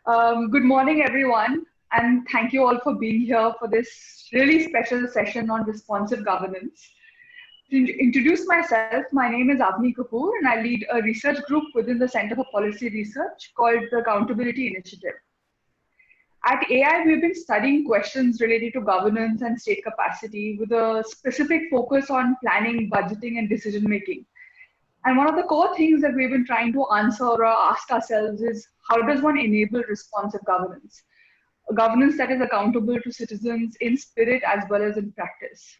Good morning, everyone, and thank you all for being here for this really special session on responsive governance. To introduce myself, my name is Avni Kapoor, and I lead a research group within the Center for Policy Research called the Accountability Initiative. At AI, we've been studying questions related to governance and state capacity with a specific focus on planning, budgeting, and decision making. And one of the core things that we've been trying to answer or ask ourselves is how does one enable responsive governance? A governance that is accountable to citizens in spirit as well as in practice.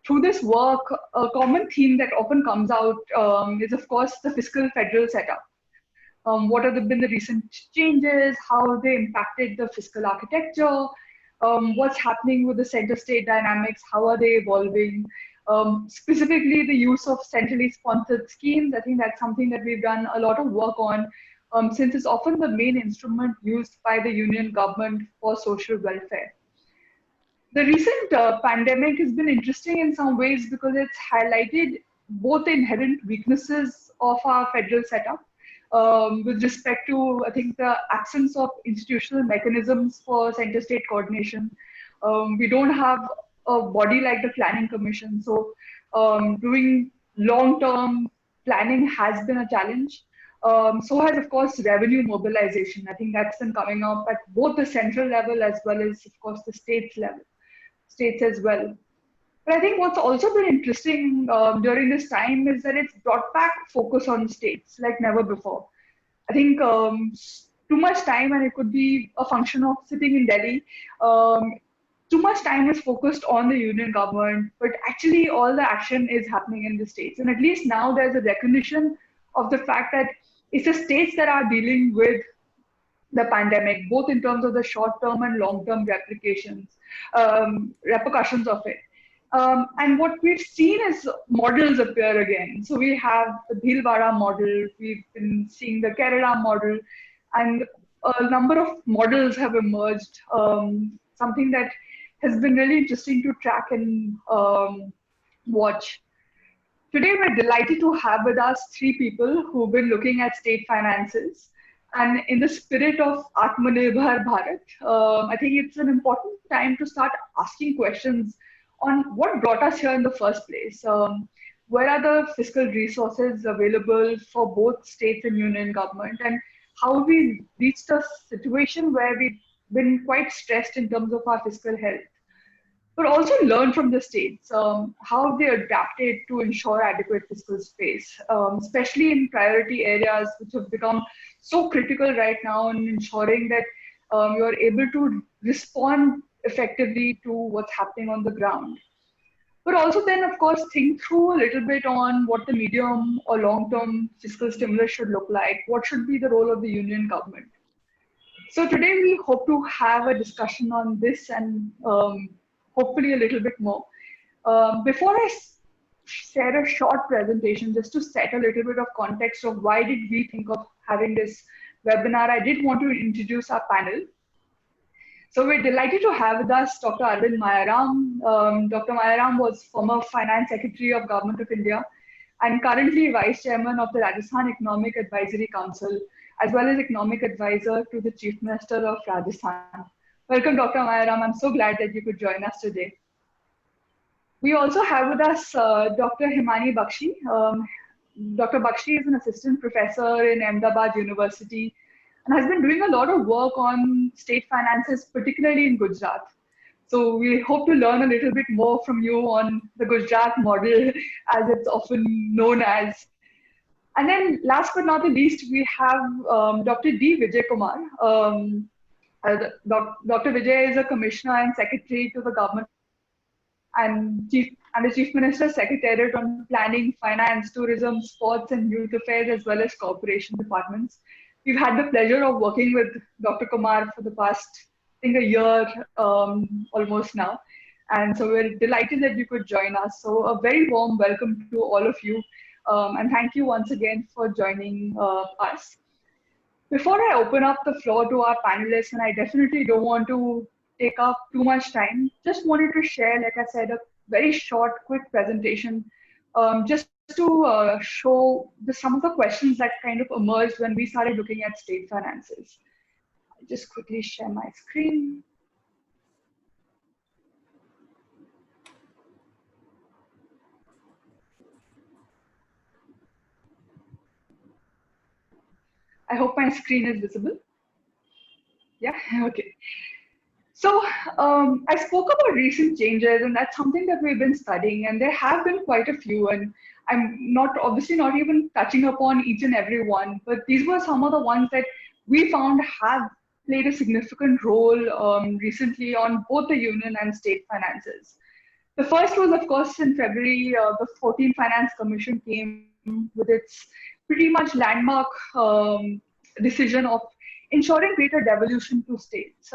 Through this work, a common theme that often comes out is, of course, the fiscal federal setup. What have been the recent changes? How have they impacted the fiscal architecture? What's happening with the center state dynamics? How are they evolving? Specifically, the use of centrally sponsored schemes. I think that's something that we've done a lot of work on since it's often the main instrument used by the union government for social welfare. The recent pandemic has been interesting in some ways because it's highlighted both the inherent weaknesses of our federal setup with respect to, I think, the absence of institutional mechanisms for center state coordination. We don't have a body like the Planning Commission. So doing long-term planning has been a challenge. So has, of course, revenue mobilization. I think that's been coming up at both the central level as well as, of course, the states as well. But I think what's also been interesting during this time is that it's brought back focus on states like never before. I think too much time, and it could be a function of sitting in Delhi, too much time is focused on the union government, but actually all the action is happening in the states. And at least now there's a recognition of the fact that it's the states that are dealing with the pandemic, both in terms of the short-term and long-term repercussions of it. And what we've seen is models appear again. So we have the Bhilwara model, we've been seeing the Kerala model, and a number of models have emerged, something that has been really interesting to track and watch. Today, we're delighted to have with us three people who've been looking at state finances. And in the spirit of Atmanirbharta, I think it's an important time to start asking questions on what brought us here in the first place. Where are the fiscal resources available for both states and union government? And how have we reached a situation where we've been quite stressed in terms of our fiscal health? But also learn from the states, how have they adapted to ensure adequate fiscal space, especially in priority areas which have become so critical right now in ensuring that you're able to respond effectively to what's happening on the ground. But also then, of course, think through a little bit on what the medium or long-term fiscal stimulus should look like, what should be the role of the union government. So today we hope to have a discussion on this and hopefully a little bit more. Before I share a short presentation, just to set a little bit of context of why did we think of having this webinar, I did want to introduce our panel. So we're delighted to have with us Dr. Arvind Mayaram. Dr. Mayaram was former Finance Secretary of Government of India and currently Vice Chairman of the Rajasthan Economic Advisory Council, as well as Economic Advisor to the Chief Minister of Rajasthan. Welcome, Dr. Mayaram. I'm so glad that you could join us today. We also have with us Dr. Himani Baxi. Dr. Baxi is an assistant professor in Ahmedabad University and has been doing a lot of work on state finances, particularly in Gujarat. So we hope to learn a little bit more from you on the Gujarat model, as it's often known as. And then last but not the least, we have Dr. D. Vijay Kumar. Dr. Vijay is a commissioner and secretary to the government and the Chief Minister's Secretariat on Planning, Finance, Tourism, Sports and Youth Affairs, as well as Corporation Departments. We've had the pleasure of working with Dr. Kumar for the past, I think, a year almost now. And so we're delighted that you could join us. So a very warm welcome to all of you. And thank you once again for joining us. Before I open up the floor to our panelists, and I definitely don't want to take up too much time, just wanted to share, like I said, a very short, quick presentation, just to show some of the questions that kind of emerged when we started looking at state finances. Just quickly share my screen. I hope my screen is visible. Yeah, okay. So I spoke about recent changes, and that's something that we've been studying, and there have been quite a few. And I'm not obviously not even touching upon each and every one, but these were some of the ones that we found have played a significant role recently on both the union and state finances. The first was, of course, in February, the 14th Finance Commission came with its pretty much landmark decision of ensuring greater devolution to states.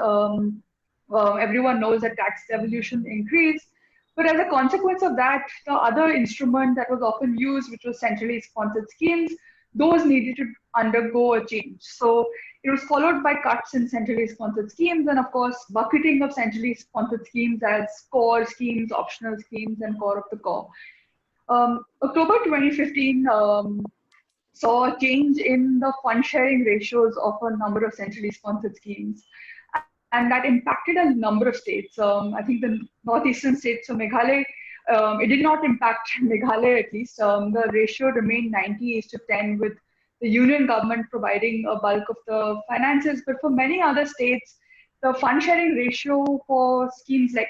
Everyone knows that tax devolution increased, but as a consequence of that, the other instrument that was often used, which was centrally sponsored schemes, those needed to undergo a change. So it was followed by cuts in centrally sponsored schemes, and of course, bucketing of centrally sponsored schemes as core schemes, optional schemes, and core of the core. October 2015 saw a change in the fund sharing ratios of a number of centrally sponsored schemes. And that impacted a number of states. I think the northeastern states, so Meghalaya, it did not impact Meghalaya at least. The ratio remained 90:10 with the union government providing a bulk of the finances. But for many other states, the fund sharing ratio for schemes like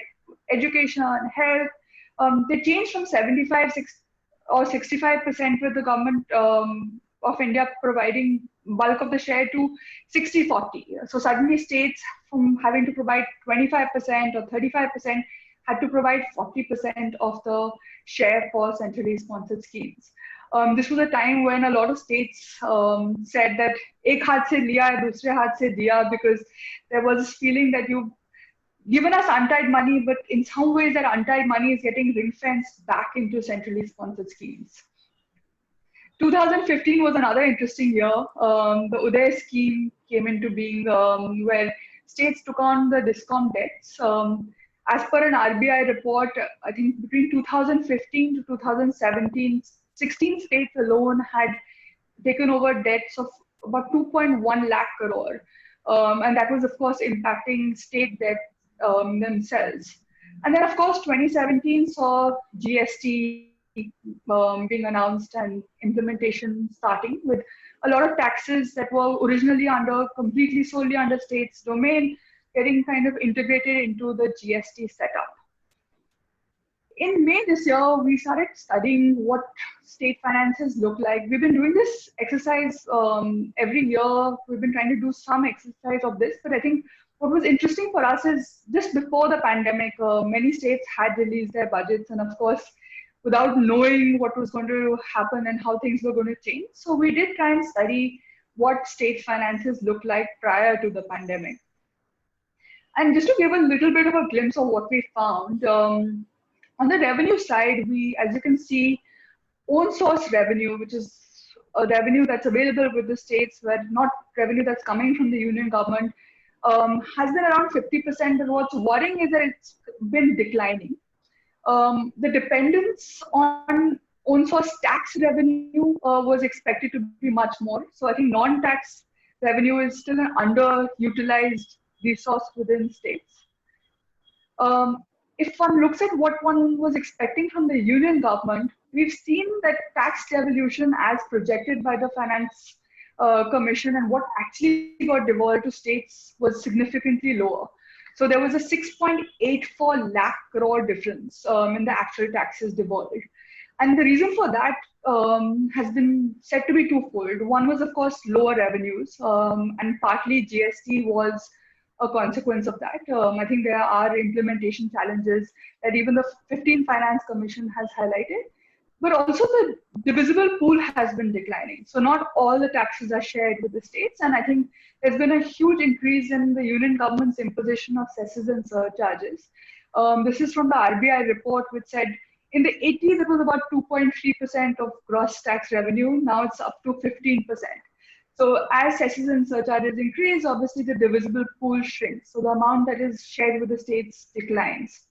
education and health, they changed from 75 or 65% with the government of India providing bulk of the share to 60-40. So suddenly states from having to provide 25% or 35% had to provide 40% of the share for centrally sponsored schemes. This was a time when a lot of states said that ek haath se liya hai, dusre haath se diya, because there was this feeling that you've given us untied money, but in some ways that untied money is getting ring-fenced back into centrally sponsored schemes. 2015 was another interesting year. The Uday scheme came into being, where states took on the discom debts. As per an RBI report, I think between 2015 to 2017, 16 states alone had taken over debts of about 2.1 lakh crore. And that was, of course, impacting state debt themselves. And then, of course, 2017 saw GST being announced and implementation starting, with a lot of taxes that were originally completely solely under states' domain getting kind of integrated into the GST setup. In May this year, we started studying what state finances look like. We've been doing this exercise every year. We've been trying to do some exercise of this, but I think what was interesting for us is just before the pandemic, many states had released their budgets, and of course, without knowing what was going to happen and how things were going to change. So we did try and study what state finances looked like prior to the pandemic. And just to give a little bit of a glimpse of what we found, on the revenue side, we, as you can see, own source revenue, which is a revenue that's available with the states, where not revenue that's coming from the union government, has been around 50%. But what's worrying is that it's been declining. The dependence on own source tax revenue was expected to be much more. So I think non-tax revenue is still an underutilized resource within states. If one looks at what one was expecting from the union government, we've seen that tax devolution as projected by the Finance Commission and what actually got devolved to states was significantly lower. So there was a 6.84 lakh crore difference in the actual taxes devolved. And the reason for that has been said to be twofold. One was, of course, lower revenues, and partly GST was a consequence of that. I think there are implementation challenges that even the 15th Finance Commission has highlighted, but also the divisible pool has been declining. So not all the taxes are shared with the states, and I think there's been a huge increase in the union government's imposition of cesses and surcharges. This is from the RBI report, which said in the 80s, it was about 2.3% of gross tax revenue. Now it's up to 15%. So as cesses and surcharges increase, obviously the divisible pool shrinks. So the amount that is shared with the states declines.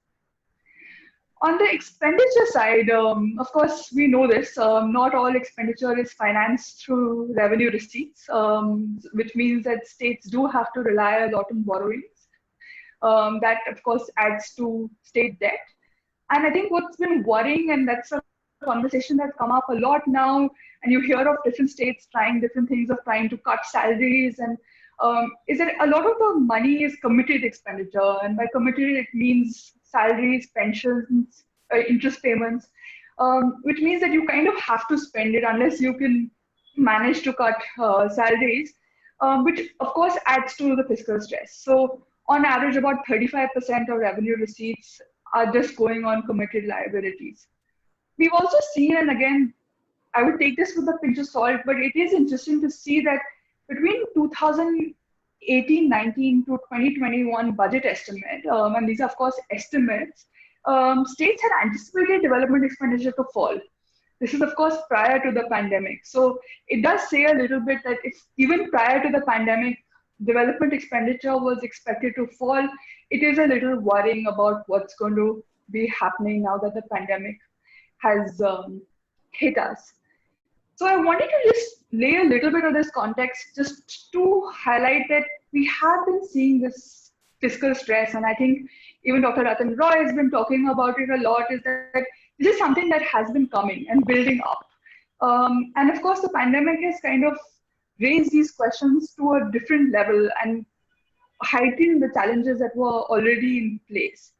On the expenditure side, of course, we know this. Not all expenditure is financed through revenue receipts, which means that states do have to rely a lot on borrowings. That, of course, adds to state debt. And I think what's been worrying, and that's a conversation that's come up a lot now, and you hear of different states trying different things of trying to cut salaries, and is that a lot of the money is committed expenditure, and by committed it means salaries, pensions, interest payments, which means that you kind of have to spend it unless you can manage to cut salaries, which of course adds to the fiscal stress. So on average, about 35% of revenue receipts are just going on committed liabilities. We've also seen, and again, I would take this with a pinch of salt, but it is interesting to see that between 2018-19 to 2021 budget estimate, and these are of course estimates, states had anticipated development expenditure to fall. This is of course prior to the pandemic. So it does say a little bit that if even prior to the pandemic, development expenditure was expected to fall, it is a little worrying about what's going to be happening now that the pandemic has hit us. So I wanted to just lay a little bit of this context just to highlight that we have been seeing this fiscal stress, and I think even Dr. Ratan Roy has been talking about it a lot, is that this is something that has been coming and building up. And of course, the pandemic has kind of raised these questions to a different level and heightened the challenges that were already in place.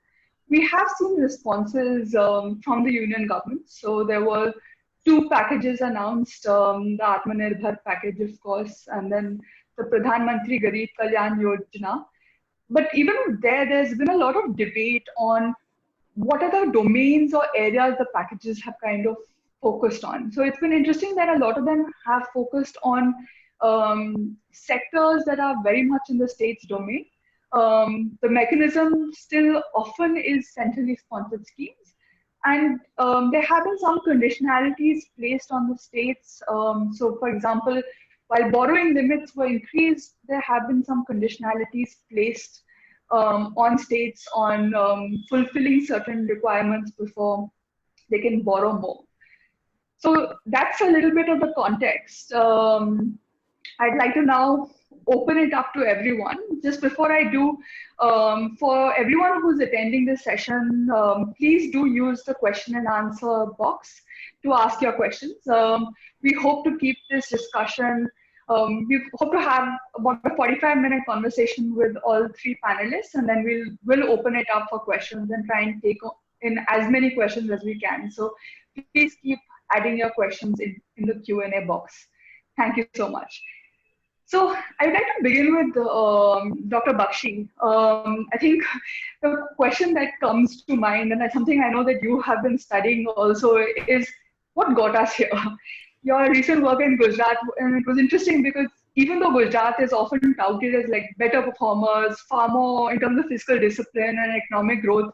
We have seen responses from the union government. So there were two packages announced, the Atmanirbharta package, of course, and then the Pradhan Mantri Garib Kalyan Yojana. But even there's been a lot of debate on what are the domains or areas the packages have kind of focused on. So it's been interesting that a lot of them have focused on sectors that are very much in the state's domain. The mechanism still often is centrally sponsored schemes. And there have been some conditionalities placed on the states. So for example, while borrowing limits were increased, there have been some conditionalities placed on states on fulfilling certain requirements before they can borrow more. So that's a little bit of the context. I'd like to now open it up to everyone. Just before I do, for everyone who's attending this session, please do use the question and answer box to ask your questions. We hope to keep this discussion, we hope to have about a 45-minute conversation with all three panelists, and then we'll open it up for questions and try and take in as many questions as we can. So please keep adding your questions in the Q&A box. Thank you so much. So I would like to begin with Dr. Baxi. I think the question that comes to mind, and that's something I know that you have been studying also, is what got us here? Your recent work in Gujarat, and it was interesting because even though Gujarat is often touted as like better performers, far more in terms of fiscal discipline and economic growth,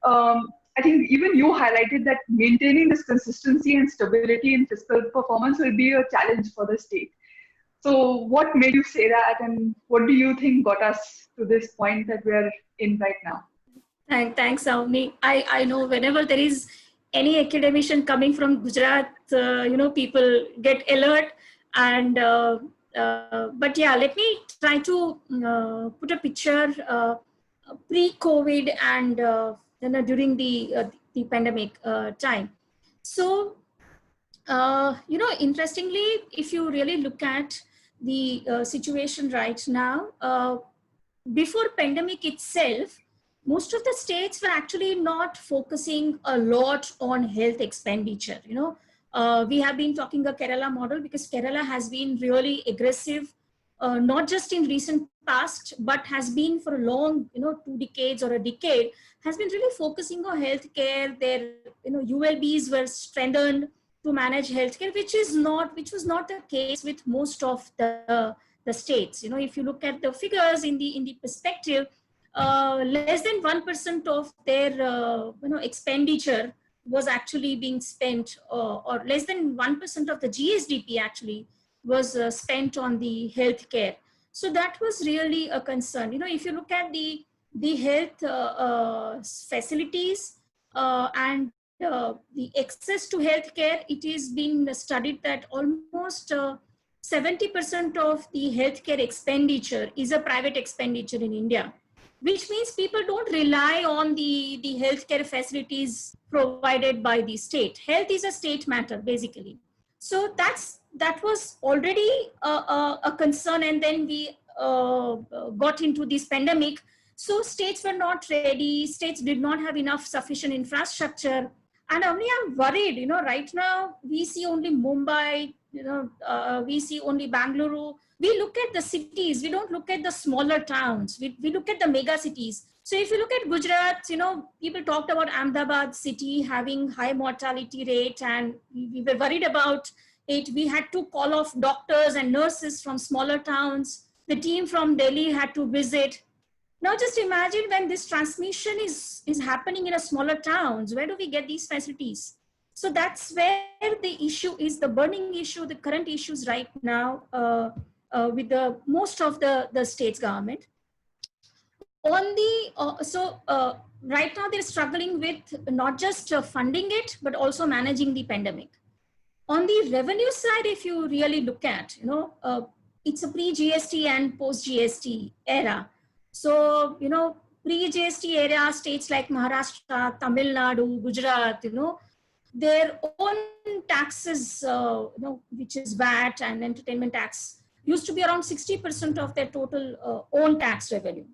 I think even you highlighted that maintaining this consistency and stability in fiscal performance will be a challenge for the state. So what made you say that, and what do you think got us to this point that we're in right now? Thanks, Avni. I know whenever there is any academician coming from Gujarat, people get alert. And but yeah, let me try to put a picture pre-COVID and during the pandemic time. So interestingly, if you really look at the situation right now, before pandemic itself, most of the states were actually not focusing a lot on health expenditure. We have been talking a Kerala model because Kerala has been really aggressive, not just in recent past, but has been for a long, 2 decades or a decade, has been really focusing on healthcare. Their, ULBs were strengthened to manage healthcare, which was not the case with most of the states. If you look at the figures in the perspective, less than 1% of their expenditure was actually being spent, or less than 1% of the GSDP actually was spent on the healthcare. So that was really a concern. If you look at the health facilities, and the access to healthcare, it is been studied that almost 70% of the healthcare expenditure is a private expenditure in India, which means people don't rely on the healthcare facilities provided by the state. Health is a state matter, basically. So that was already a concern, and then we got into this pandemic. So states were not ready. States did not have enough sufficient infrastructure. And only I'm worried, right now we see only Mumbai, we see only Bangalore. We look at the cities, we don't look at the smaller towns. We look at the mega cities. So if you look at Gujarat, people talked about Ahmedabad city having high mortality rate, and we were worried about it. We had to call off doctors and nurses from smaller towns. The team from Delhi had to visit. Now just imagine when this transmission is happening in a smaller towns, where do we get these facilities? So that's where the issue is, the burning issue, the current issues right now with the most of the state's government. On the, right now they're struggling with not just funding it, but also managing the pandemic. On the revenue side, if you really look at, it's a pre-GST and post-GST era. So, pre-GST era, states like Maharashtra, Tamil Nadu, Gujarat, their own taxes, which is VAT and entertainment tax, used to be around 60% of their total own tax revenue.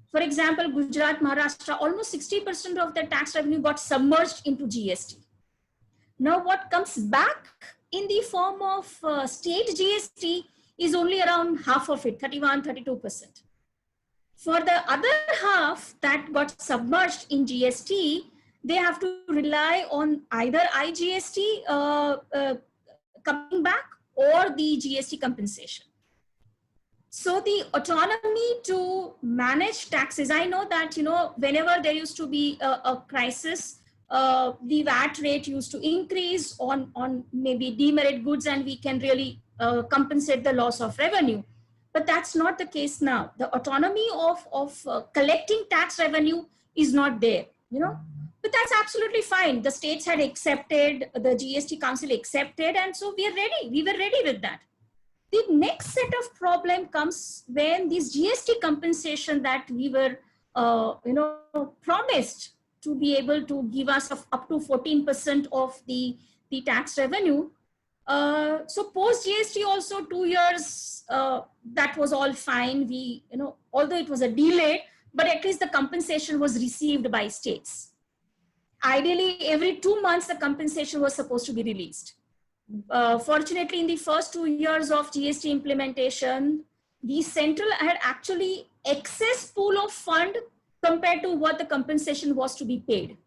For example, Gujarat, Maharashtra, almost 60% of their tax revenue got submerged into GST. Now, what comes back in the form of state GST is only around half of it, 31, 32%. For the other half that got submerged in GST, they have to rely on either IGST coming back or the GST compensation. So the autonomy to manage taxes, I know that, whenever there used to be a crisis, the VAT rate used to increase on maybe demerit goods, and we can really compensate the loss of revenue. But that's not the case now. The autonomy of collecting tax revenue is not there, But that's absolutely fine. The states had accepted, the GST Council accepted, and so we are ready. We were ready with that. The next set of problem comes when this GST compensation that we were, promised to be able to give us up to 14% of the tax revenue. So post GST also 2 years, that was all fine. We, although it was a delay, but at least the compensation was received by states. Ideally, every 2 months, the compensation was supposed to be released. Fortunately, in the first 2 years of GST implementation, the central had actually excess pool of fund compared to what the compensation was to be paid.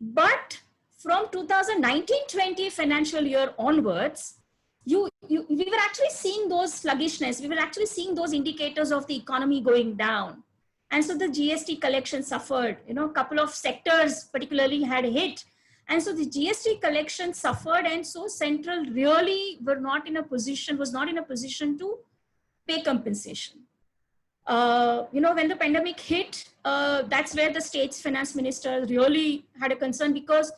But from 2019-20 financial year onwards, we were actually seeing those sluggishness. We were actually seeing those indicators of the economy going down. And so the GST collection suffered, a couple of sectors particularly had hit. And so the GST collection suffered, and so central really was not in a position to pay compensation. When the pandemic hit, that's where the state's finance minister really had a concern, because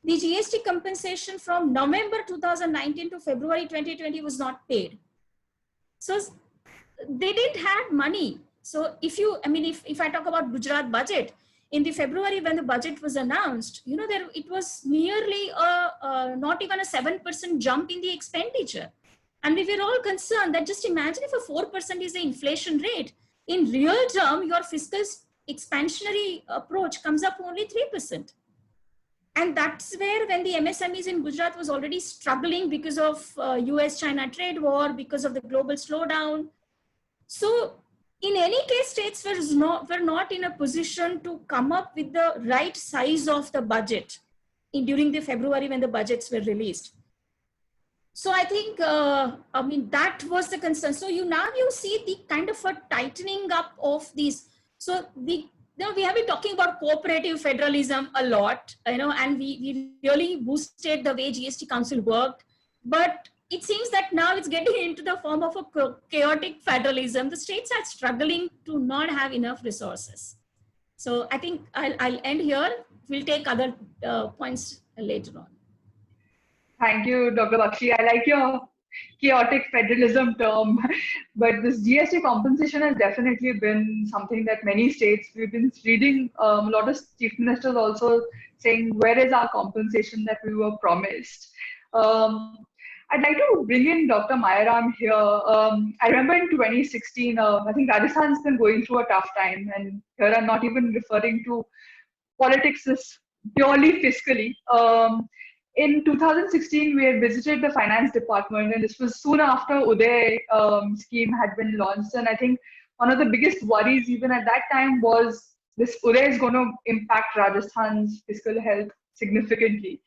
the GST compensation from November 2019 to February 2020 was not paid. So they didn't have money. So if I talk about Gujarat budget, in the February when the budget was announced, it was nearly not even a 7% jump in the expenditure. And we were all concerned that just imagine if a 4% is the inflation rate, in real term, your fiscal expansionary approach comes up only 3%. And that's where when the MSMEs in Gujarat was already struggling because of US-China trade war, because of the global slowdown. So in any case, states were not in a position to come up with the right size of the budget during the February when the budgets were released. So I think, that was the concern. So now you see the kind of a tightening up of these. So we have been talking about cooperative federalism a lot, and we really boosted the way GST Council worked. But it seems that now it's getting into the form of a chaotic federalism. The states are struggling to not have enough resources. So I think I'll end here. We'll take other points later on. Thank you, Dr. Baxi. I like your chaotic federalism term, but this GST compensation has definitely been something that many states, we've been reading a lot of chief ministers also saying, where is our compensation that we were promised? Um, I'd like to bring in Dr. Mayaram here. I remember in 2016, I think Rajasthan's been going through a tough time, and here I'm not even referring to politics is purely fiscally. In 2016, we had visited the finance department, and this was soon after Uday scheme had been launched. And I think one of the biggest worries, even at that time, was this Uday is going to impact Rajasthan's fiscal health significantly.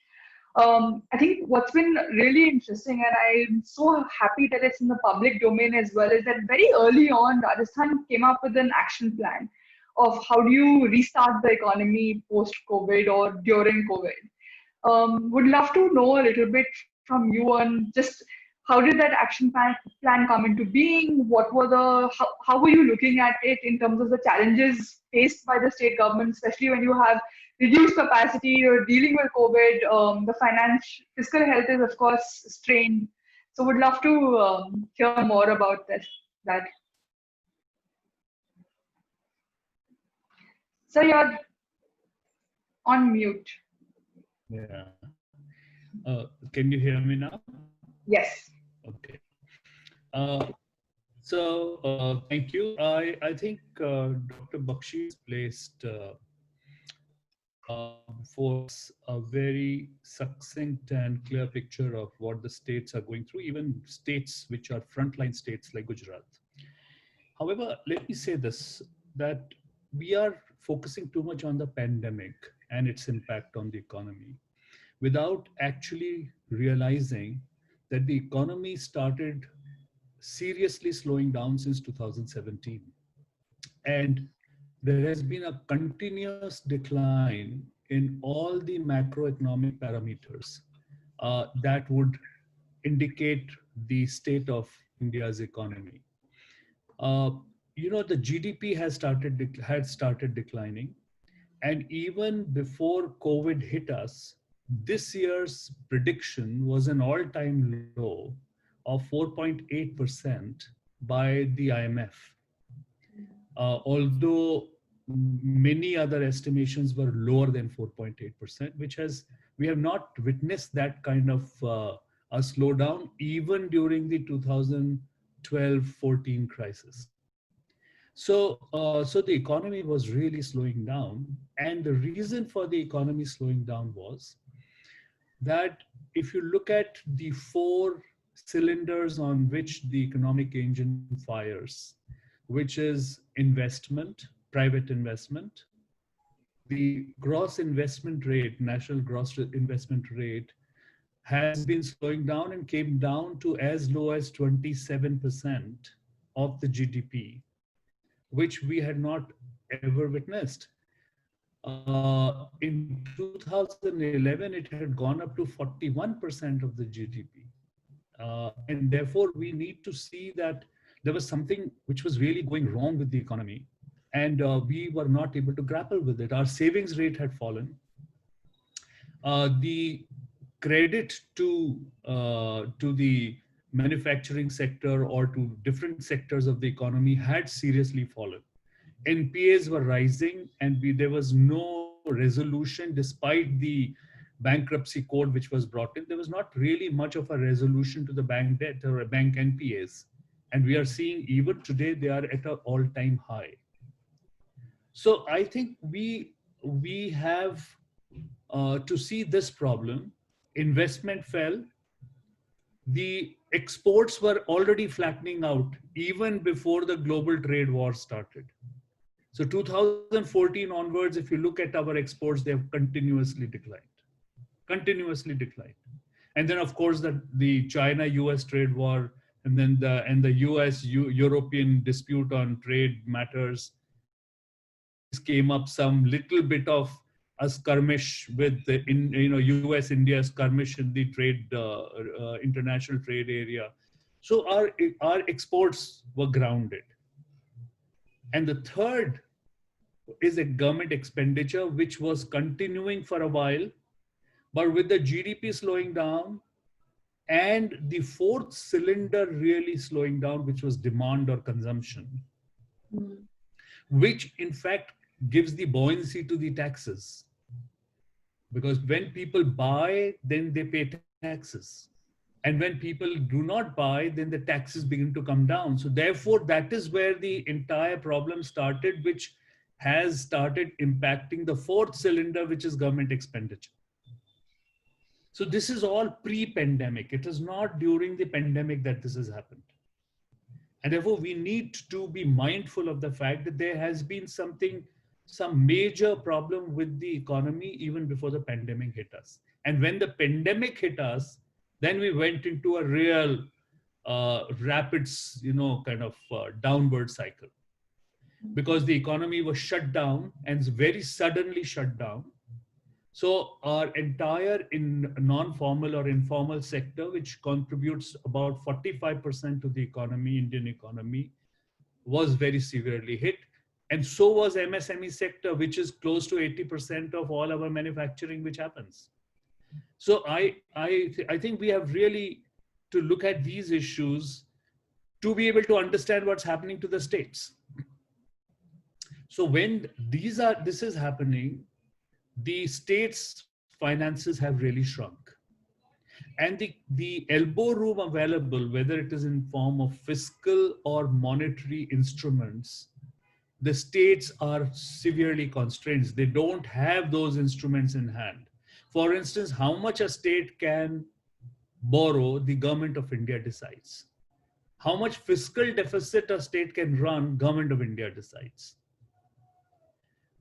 I think what's been really interesting, and I'm so happy that it's in the public domain as well, is that very early on, Rajasthan came up with an action plan of how do you restart the economy post-COVID or during COVID. Would love to know a little bit from you on just how did that action plan come into being? What were how were you looking at it in terms of the challenges faced by the state government, especially when you have reduced capacity, you're dealing with COVID, the fiscal health is of course strained. So would love to hear more about that. So you're on mute. Yeah. Can you hear me now? Yes. Okay. Thank you. I think Dr. Baxi has placed for us a very succinct and clear picture of what the states are going through, even states which are frontline states like Gujarat. However, let me say this, that we are focusing too much on the pandemic and its impact on the economy without actually realizing that the economy started seriously slowing down since 2017. And there has been a continuous decline in all the macroeconomic parameters that would indicate the state of India's economy. The GDP had started declining, and even before COVID hit us, this year's prediction was an all-time low of 4.8% by the IMF. Although many other estimations were lower than 4.8%, we have not witnessed that kind of a slowdown even during the 2012-14 crisis. So the economy was really slowing down, and the reason for the economy slowing down was that if you look at the four cylinders on which the economic engine fires, which is investment, private investment, the gross investment rate, national gross investment rate, has been slowing down and came down to as low as 27% of the GDP, which we had not ever witnessed. In 2011, it had gone up to 41% of the GDP. And therefore, we need to see that there was something which was really going wrong with the economy, and we were not able to grapple with it. Our savings rate had fallen. The credit to the manufacturing sector or to different sectors of the economy had seriously fallen. NPAs were rising, and there was no resolution despite the bankruptcy code which was brought in. There was not really much of a resolution to the bank debt or bank NPAs. And we are seeing even today they are at an all-time high. So I think we have to see this problem. Investment fell. The exports were already flattening out even before the global trade war started. So 2014 onwards, if you look at our exports, they have continuously declined. And then of course the China-US trade war, and then the US-European dispute on trade matters. These came up, some little bit of a skirmish with the US-India skirmish in the trade, international trade area. So our exports were grounded. And the third is a government expenditure which was continuing for a while, but with the GDP slowing down and the fourth cylinder really slowing down, which was demand or consumption, which in fact gives the buoyancy to the taxes. Because when people buy, then they pay taxes. And when people do not buy, then the taxes begin to come down. So therefore, that is where the entire problem started, which has started impacting the fourth cylinder, which is government expenditure. So this is all pre-pandemic. It is not during the pandemic that this has happened. And therefore, we need to be mindful of the fact that there has been some major problem with the economy even before the pandemic hit us. And when the pandemic hit us, then we went into a real rapid, downward cycle, because the economy was shut down and very suddenly shut down. So our entire non-formal or informal sector, which contributes about 45% to the economy, Indian economy, was very severely hit. And so was MSME sector, which is close to 80% of all our manufacturing which happens. So I think we have really to look at these issues to be able to understand what's happening to the states. So when this is happening, the states' finances have really shrunk. And the elbow room available, whether it is in form of fiscal or monetary instruments, the states are severely constrained. They don't have those instruments in hand. For instance, how much a state can borrow, the government of India decides. How much fiscal deficit a state can run, government of India decides.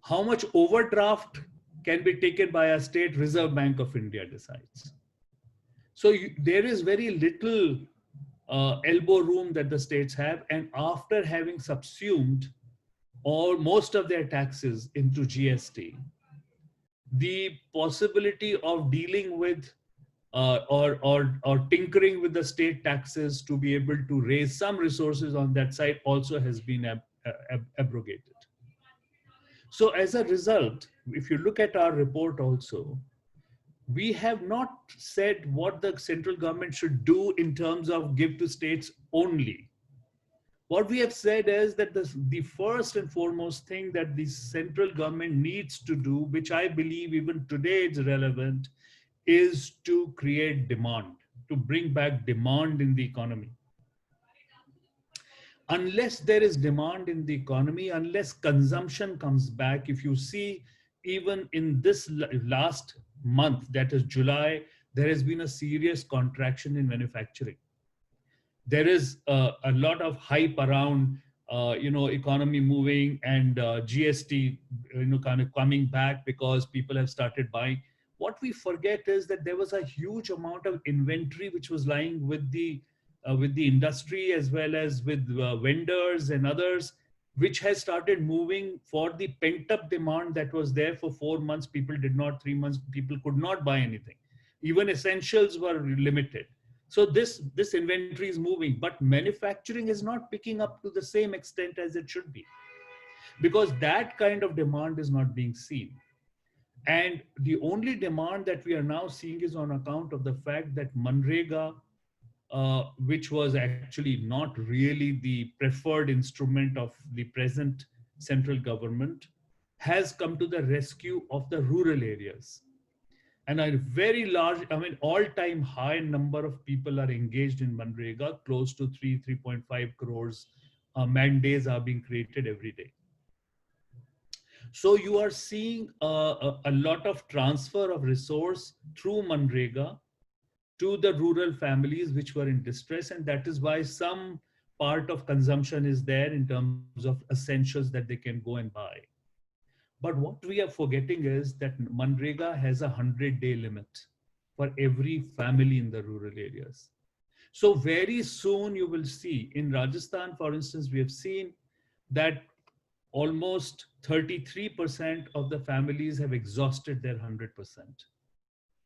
How much overdraft can be taken by a state, Reserve Bank of India decides. So there is very little elbow room that the states have. And after having subsumed most of their taxes into GST, the possibility of dealing with or tinkering with the state taxes to be able to raise some resources on that side also has been abrogated. So as a result, if you look at our report also, we have not said what the central government should do in terms of give to states only. What we have said is that the first and foremost thing that the central government needs to do, which I believe even today is relevant, is to create demand, to bring back demand in the economy. Unless there is demand in the economy, unless consumption comes back, if you see even in this last month, that is July, there has been a serious contraction in manufacturing. There is a lot of hype around, economy moving and GST, kind of coming back because people have started buying. What we forget is that there was a huge amount of inventory which was lying with the industry as well as with vendors and others, which has started moving for the pent-up demand that was there for 4 months. 3 months, people could not buy anything. Even essentials were limited. So this inventory is moving, but manufacturing is not picking up to the same extent as it should be, because that kind of demand is not being seen. And the only demand that we are now seeing is on account of the fact that Manrega, which was actually not really the preferred instrument of the present central government, has come to the rescue of the rural areas. And a very large, all-time high number of people are engaged in Manrega, close to 3.5 crores man days are being created every day. So you are seeing a lot of transfer of resource through Manrega to the rural families which were in distress. And that is why some part of consumption is there in terms of essentials that they can go and buy. But what we are forgetting is that Manrega has a 100-day limit for every family in the rural areas. So very soon you will see in Rajasthan, for instance, we have seen that almost 33% of the families have exhausted their 100%,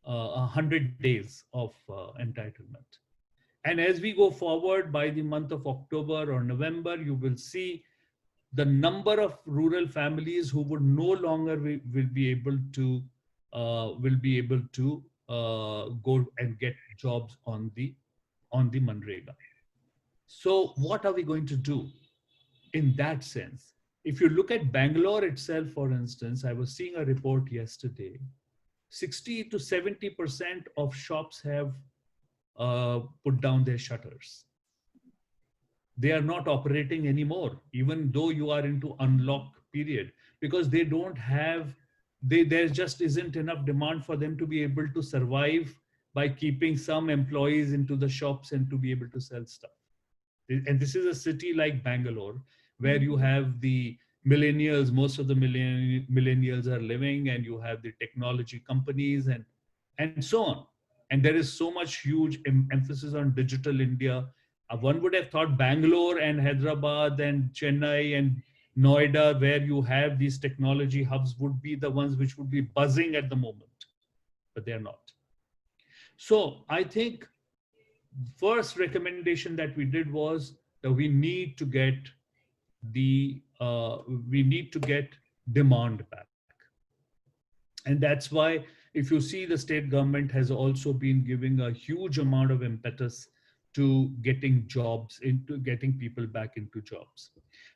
100 days of entitlement. And as we go forward by the month of October or November, you will see the number of rural families who would no longer will be able to go and get jobs on the Manrega. So what are we going to do in that sense? If you look at Bangalore itself, for instance, I was seeing a report yesterday. 60 to 70% of shops have put down their shutters. They are not operating anymore, even though you are into unlock period, because they don't have, there just isn't enough demand for them to be able to survive by keeping some employees into the shops and to be able to sell stuff. And this is a city like Bangalore, where you have the millennials, most of the millennials are living, and you have the technology companies and so on. And there is so much huge emphasis on digital India. One would have thought Bangalore and Hyderabad and Chennai and Noida, where you have these technology hubs, would be the ones which would be buzzing at the moment, but they are not. So I think first recommendation that we did was that we need to get demand back. And that's why, if you see, the state government has also been giving a huge amount of impetus to getting jobs, into getting people back into jobs.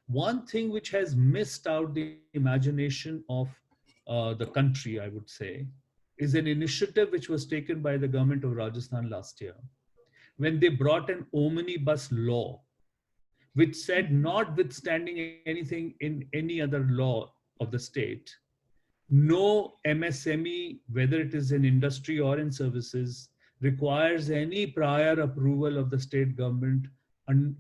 One thing which has missed out the imagination of the country, I would say, is an initiative which was taken by the government of Rajasthan last year, when they brought an omnibus law, which said, notwithstanding anything in any other law of the state, no MSME, whether it is in industry or in services, requires any prior approval of the state government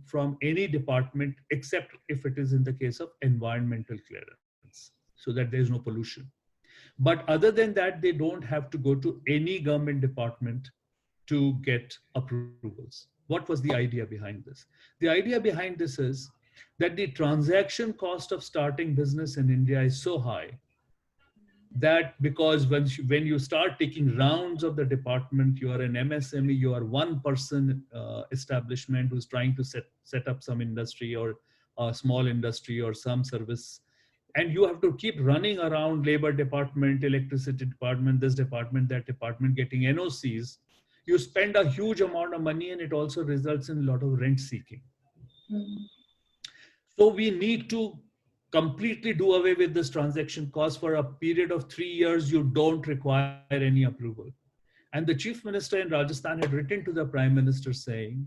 from any department, except if it is in the case of environmental clearance, so that there is no pollution. But other than that, they don't have to go to any government department to get approvals. What was the idea behind this? The idea behind this is that the transaction cost of starting business in India is so high that, because when you start taking rounds of the department, you are an MSME, you are one person establishment who's trying to set up some industry or a small industry or some service, and you have to keep running around labor department, electricity department, this department, that department, getting NOCs. You spend a huge amount of money, and it also results in a lot of rent seeking. So we need to completely do away with this transaction cost. For a period of 3 years, you don't require any approval. And the chief minister in Rajasthan had written to the prime minister saying,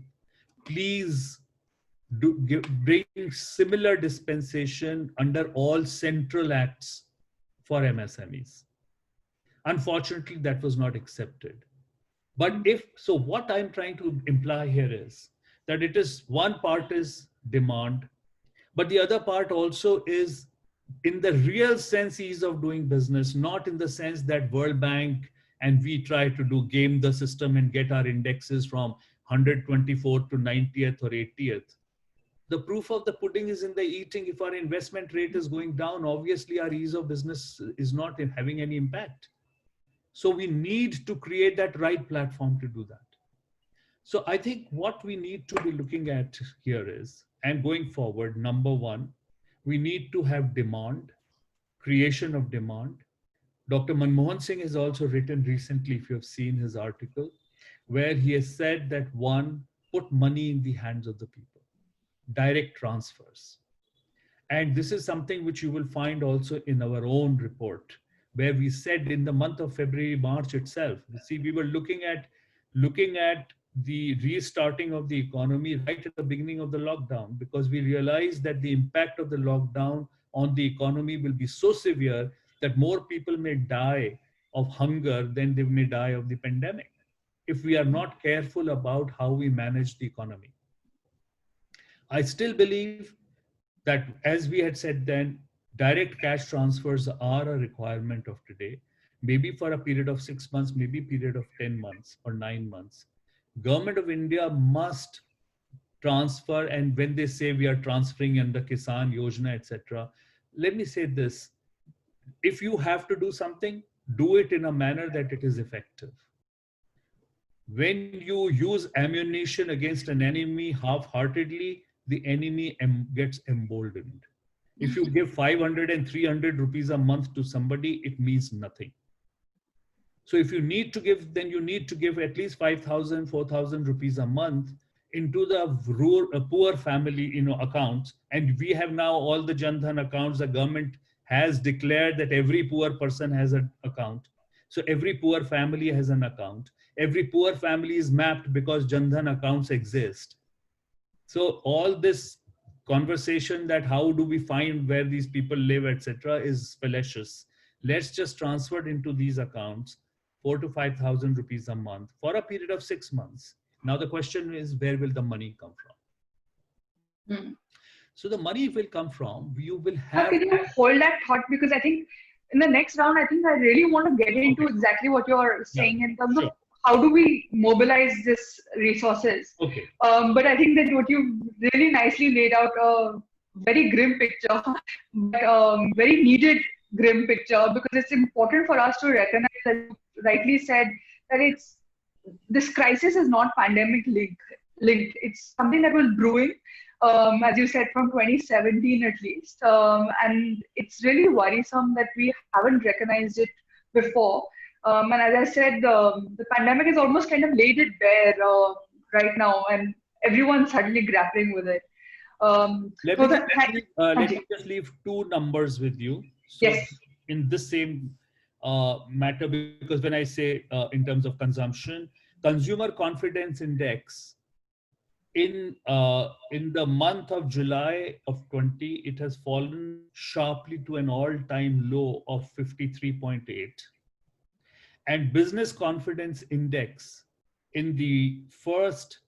please bring similar dispensation under all central acts for MSMEs. Unfortunately, that was not accepted. But what I'm trying to imply here is that it is, one part is demand, but the other part also is, in the real sense, ease of doing business, not in the sense that World Bank and we try to game the system and get our indexes from 124 to 90th or 80th. The proof of the pudding is in the eating. If our investment rate is going down, obviously our ease of business is not having any impact. So we need to create that right platform to do that. So I think what we need to be looking at here is, and going forward, number one, we need to have demand, creation of demand. Dr. Manmohan Singh has also written recently, if you have seen his article, where he has said that, one, put money in the hands of the people, direct transfers. And this is something which you will find also in our own report, where we said in the month of February, March itself, see, we were looking at the restarting of the economy right at the beginning of the lockdown, because we realized that the impact of the lockdown on the economy will be so severe that more people may die of hunger than they may die of the pandemic, if we are not careful about how we manage the economy. I still believe that, as we had said then, direct cash transfers are a requirement of today, maybe for a period of 6 months, maybe a period of 10 months or 9 months. Government of India must transfer, and when they say we are transferring under Kisan Yojana, etc., let me say this: if you have to do something, do it in a manner that it is effective. When you use ammunition against an enemy half-heartedly, the enemy gets emboldened. If you give 500 and 300 rupees a month to somebody, it means nothing. So if you need to give, then you need to give at least 5,000, 4,000 rupees a month into the rural, poor family, accounts. And we have now all the Jan Dhan accounts. The government has declared that every poor person has an account. So every poor family has an account. Every poor family is mapped because Jan Dhan accounts exist. So all this conversation that how do we find where these people live, etc., is fallacious. Let's just transfer it into these accounts, 4 to 5,000 rupees a month for a period of 6 months. Now the question is, where will the money come from? So the money will come from, you will have. Can you hold that thought? Because I think in the next round, I think I really want to get into exactly what you're saying in terms of how do we mobilize this resources. But I think that what you really nicely laid out a very grim picture, but very needed grim picture, because it's important for us to recognize, that you rightly said, that this crisis is not pandemic linked. It's something that was brewing, as you said, from 2017 at least. And it's really worrisome that we haven't recognized it before. And as I said, the pandemic is almost kind of laid it bare right now, and everyone's suddenly grappling with it. Let me just leave two numbers with you. So yes. In this same matter, because when I say in terms of consumption, consumer confidence index in the month of July of 20, it has fallen sharply to an all-time low of 53.8. And business confidence index in the first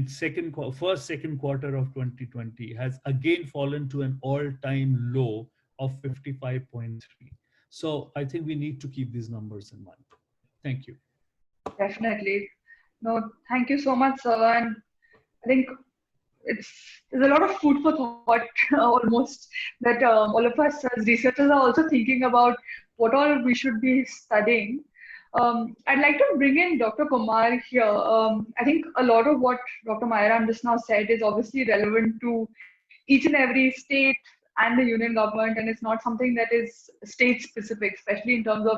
second quarter of 2020 has again fallen to an all-time low of 55.3. So I think we need to keep these numbers in mind. Thank you. Definitely. No, thank you so much, sir. And I think there's a lot of food for thought almost, that all of us as researchers are also thinking about what all we should be studying. I'd like to bring in Dr. Kumar here. I think a lot of what Dr. Mayaram just now said is obviously relevant to each and every state and the union government, and it's not something that is state specific, especially in terms of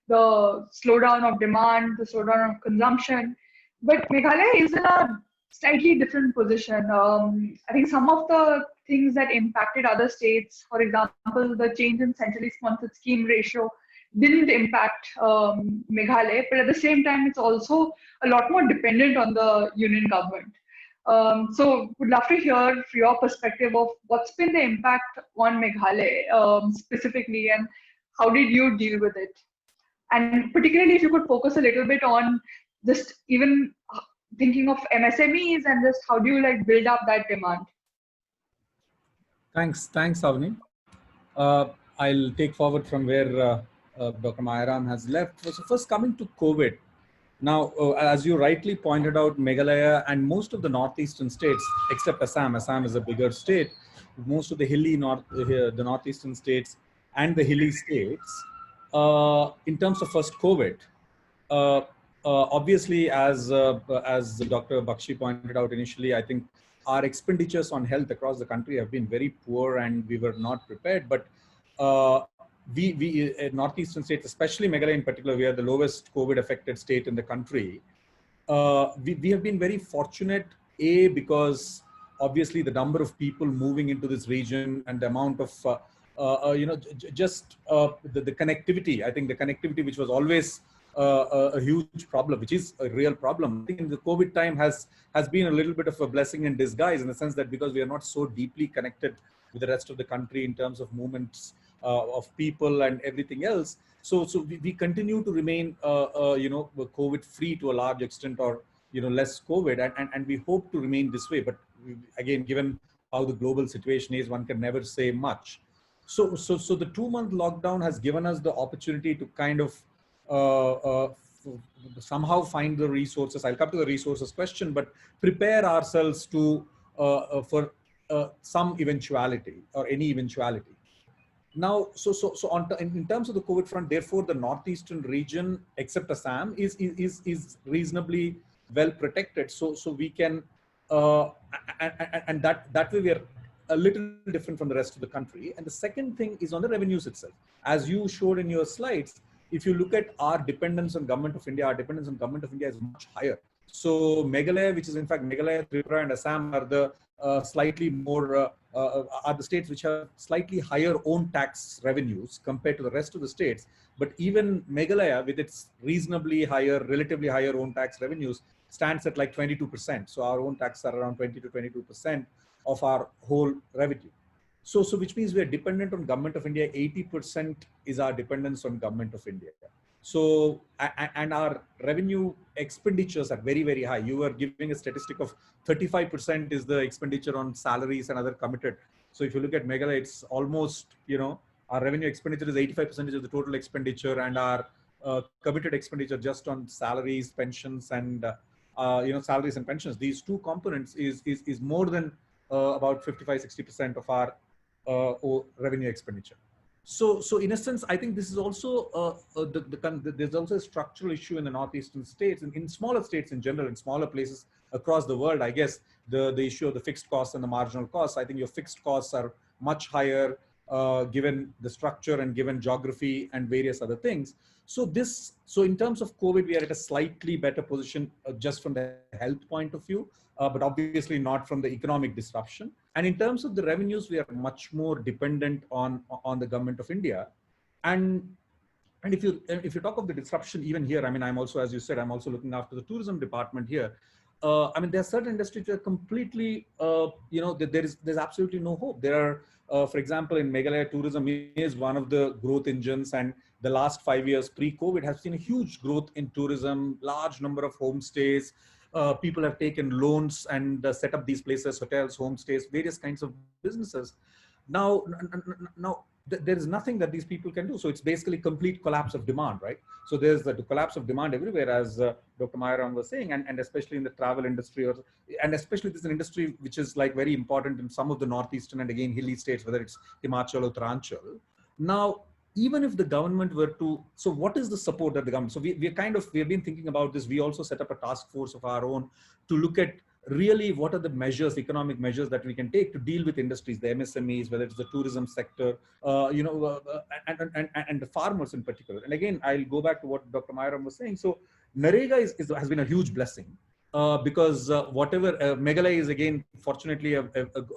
the slowdown of demand, the slowdown of consumption. But Meghalaya is in a slightly different position. I think some of the things that impacted other states, for example, the change in centrally sponsored scheme ratio, didn't impact Meghalaya, but at the same time, it's also a lot more dependent on the union government. So would love to hear your perspective of what's been the impact on Meghalaya specifically, and how did you deal with it? And particularly if you could focus a little bit on just even thinking of MSMEs and just how do you build up that demand? Thanks, Avni. I'll take forward from where Dr. Mayaram has left. So first, coming to COVID. Now, as you rightly pointed out, Meghalaya and most of the northeastern states, except Assam is a bigger state, most of the northeastern states and the hilly states, in terms of first COVID, obviously, as Dr. Baxi pointed out initially, I think our expenditures on health across the country have been very poor, and we were not prepared. But we northeastern states, especially Meghalaya in particular, we are the lowest COVID-affected state in the country. We have been very fortunate, because obviously the number of people moving into this region and the amount of the connectivity. I think the connectivity, which was always a huge problem, which is a real problem. I think the COVID time has been a little bit of a blessing in disguise, in the sense that because we are not so deeply connected with the rest of the country in terms of movements of people and everything else. So we continue to remain, COVID free to a large extent, or less COVID, and we hope to remain this way. But again, given how the global situation is, one can never say much. So the 2-month lockdown has given us the opportunity to kind of somehow find the resources. I'll come to the resources question, but prepare ourselves to for some eventuality or any eventuality. Now, in terms of the COVID front, therefore, the northeastern region, except Assam, is reasonably well protected. So we can, and that way we are a little different from the rest of the country. And the second thing is on the revenues itself. As you showed in your slides, if you look at our dependence on Government of India, our dependence on Government of India is much higher. So Meghalaya, which is in fact Meghalaya, Tripura and Assam are the slightly more, are the states which have slightly higher own tax revenues compared to the rest of the states. But even Meghalaya, with its reasonably higher, relatively higher own tax revenues, stands at like 22%. So our own taxes are around 20 to 22% of our whole revenue. So which means we are dependent on Government of India. 80% is our dependence on Government of India. So, and our revenue expenditures are very, very high. You were giving a statistic of 35% is the expenditure on salaries and other committed. So if you look at Meghalaya, it's almost, you know, our revenue expenditure is 85% of the total expenditure, and our committed expenditure just on salaries, pensions, and you know, salaries and pensions. These two components is more than about 55-60% of our revenue expenditure. So in a sense, I think this is also there's also a structural issue in the northeastern states and in smaller states in general, in smaller places across the world. I guess the issue of the fixed costs and the marginal costs. I think your fixed costs are much higher given the structure and given geography and various other things. So in terms of COVID, we are at a slightly better position just from the health point of view, but obviously not from the economic disruption. And in terms of the revenues, we are much more dependent on the Government of India. And if you talk of the disruption, even here, I mean, I'm also, as you said, I'm also looking after the tourism department here. I mean, there are certain industries that are completely, you know, there's absolutely no hope. There are, for example, in Meghalaya, tourism is one of the growth engines, and the last 5 years pre-COVID has seen a huge growth in tourism, large number of homestays. People have taken loans and set up these places, hotels, homestays, various kinds of businesses. Now, there is nothing that these people can do. So it's basically complete collapse of demand, right? So there's the collapse of demand everywhere, as Dr. Mayaram was saying, and especially in the travel industry, and especially this is an industry which is like very important in some of the northeastern and again hilly states, whether it's Himachal or Uttaranchal. Now, even if the government were to, so what is the support that the government, so we've been thinking about this. We also set up a task force of our own to look at really what are the measures, economic measures that we can take to deal with industries, the MSMEs, whether it's the tourism sector, you know, and the farmers in particular. And again, I'll go back to what Dr. Mayaram was saying. So Narega has been a huge blessing because whatever, Meghalaya is again, fortunately, a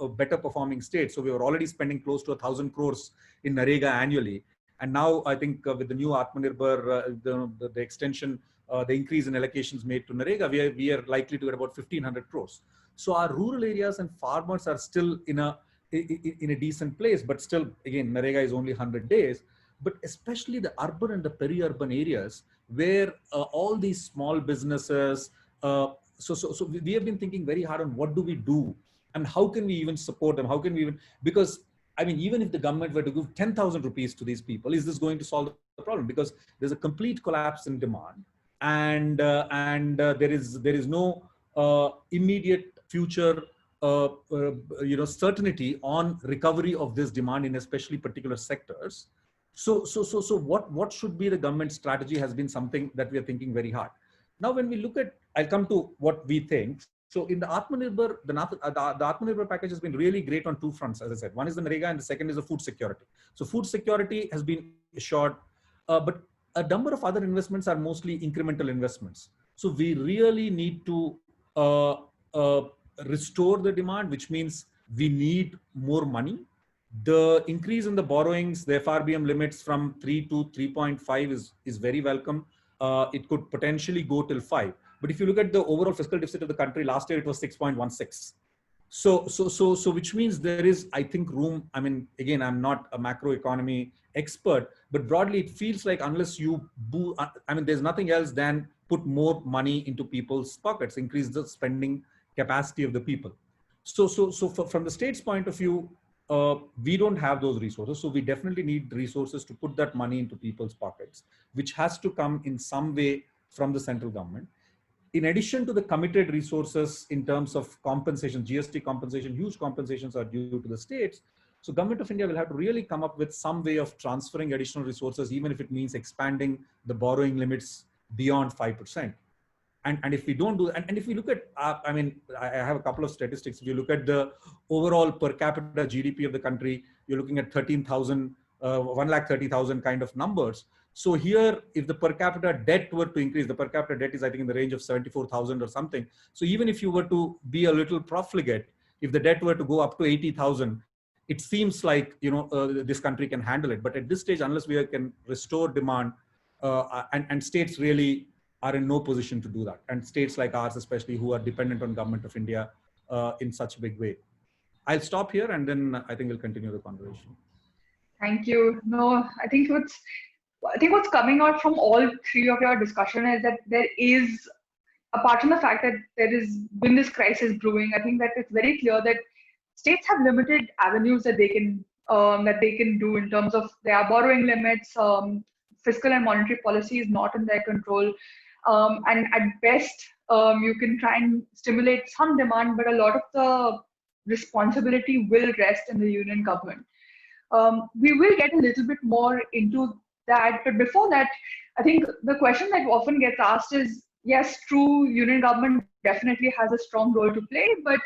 better performing state. So we were already spending close to 1,000 crores in Narega annually. And now I think with the new Atmanirbharta, the extension, the increase in allocations made to Narega, we are likely to get about 1,500 crores. So our rural areas and farmers are still in a decent place, but still, again, Narega is only 100 days. But especially the urban and the peri-urban areas where all these small businesses, so we have been thinking very hard on what do we do and how can we even support them? How can we even, because I mean, even if the government were to give 10,000 rupees to these people, is this going to solve the problem? Because there's a complete collapse in demand, and there is no immediate future, you know, certainty on recovery of this demand in especially particular sectors. So what should be the government strategy has been something that we are thinking very hard. Now, when we look at, I'll come to what we think. So in the Atmanirbhar, the Atmanirbhar package has been really great on two fronts, as I said. One is the Narega and the second is the food security. So food security has been assured, but a number of other investments are mostly incremental investments. So we really need to restore the demand, which means we need more money. The increase in the borrowings, the FRBM limits from 3 to 3.5 is very welcome. It could potentially go till 5. But if you look at the overall fiscal deficit of the country, last year it was 6.16. So which means there is, I think, room. I mean, again, I'm not a macroeconomy expert, but broadly it feels like unless you I mean, there's nothing else than put more money into people's pockets, increase the spending capacity of the people. So from the state's point of view, we don't have those resources. So we definitely need resources to put that money into people's pockets, which has to come in some way from the central government. In addition to the committed resources in terms of compensation, GST compensation, huge compensations are due to the states. So Government of India will have to really come up with some way of transferring additional resources, even if it means expanding the borrowing limits beyond 5%. And if we don't do, and if we look at, I mean, I have a couple of statistics. If you look at the overall per capita GDP of the country, you're looking at 13,000, 1,30,000 kind of numbers. So here, if the per capita debt were to increase, the per capita debt is, I think, in the range of 74,000 or something. So even if you were to be a little profligate, if the debt were to go up to 80,000, it seems like, you know, this country can handle it. But at this stage, unless we can restore demand, and states really are in no position to do that. And states like ours, especially, who are dependent on government of India in such a big way. I'll stop here, and then I think we'll continue the conversation. Thank you. No, I think what's coming out from all three of your discussion is that there is, apart from the fact that there is been this crisis brewing, I think that it's very clear that states have limited avenues that they can do in terms of their borrowing limits. Fiscal and monetary policy is not in their control. And at best, you can try and stimulate some demand, but a lot of the responsibility will rest in the union government. We will get a little bit more into that, but before that, I think the question that often gets asked is, yes, true, union government definitely has a strong role to play, but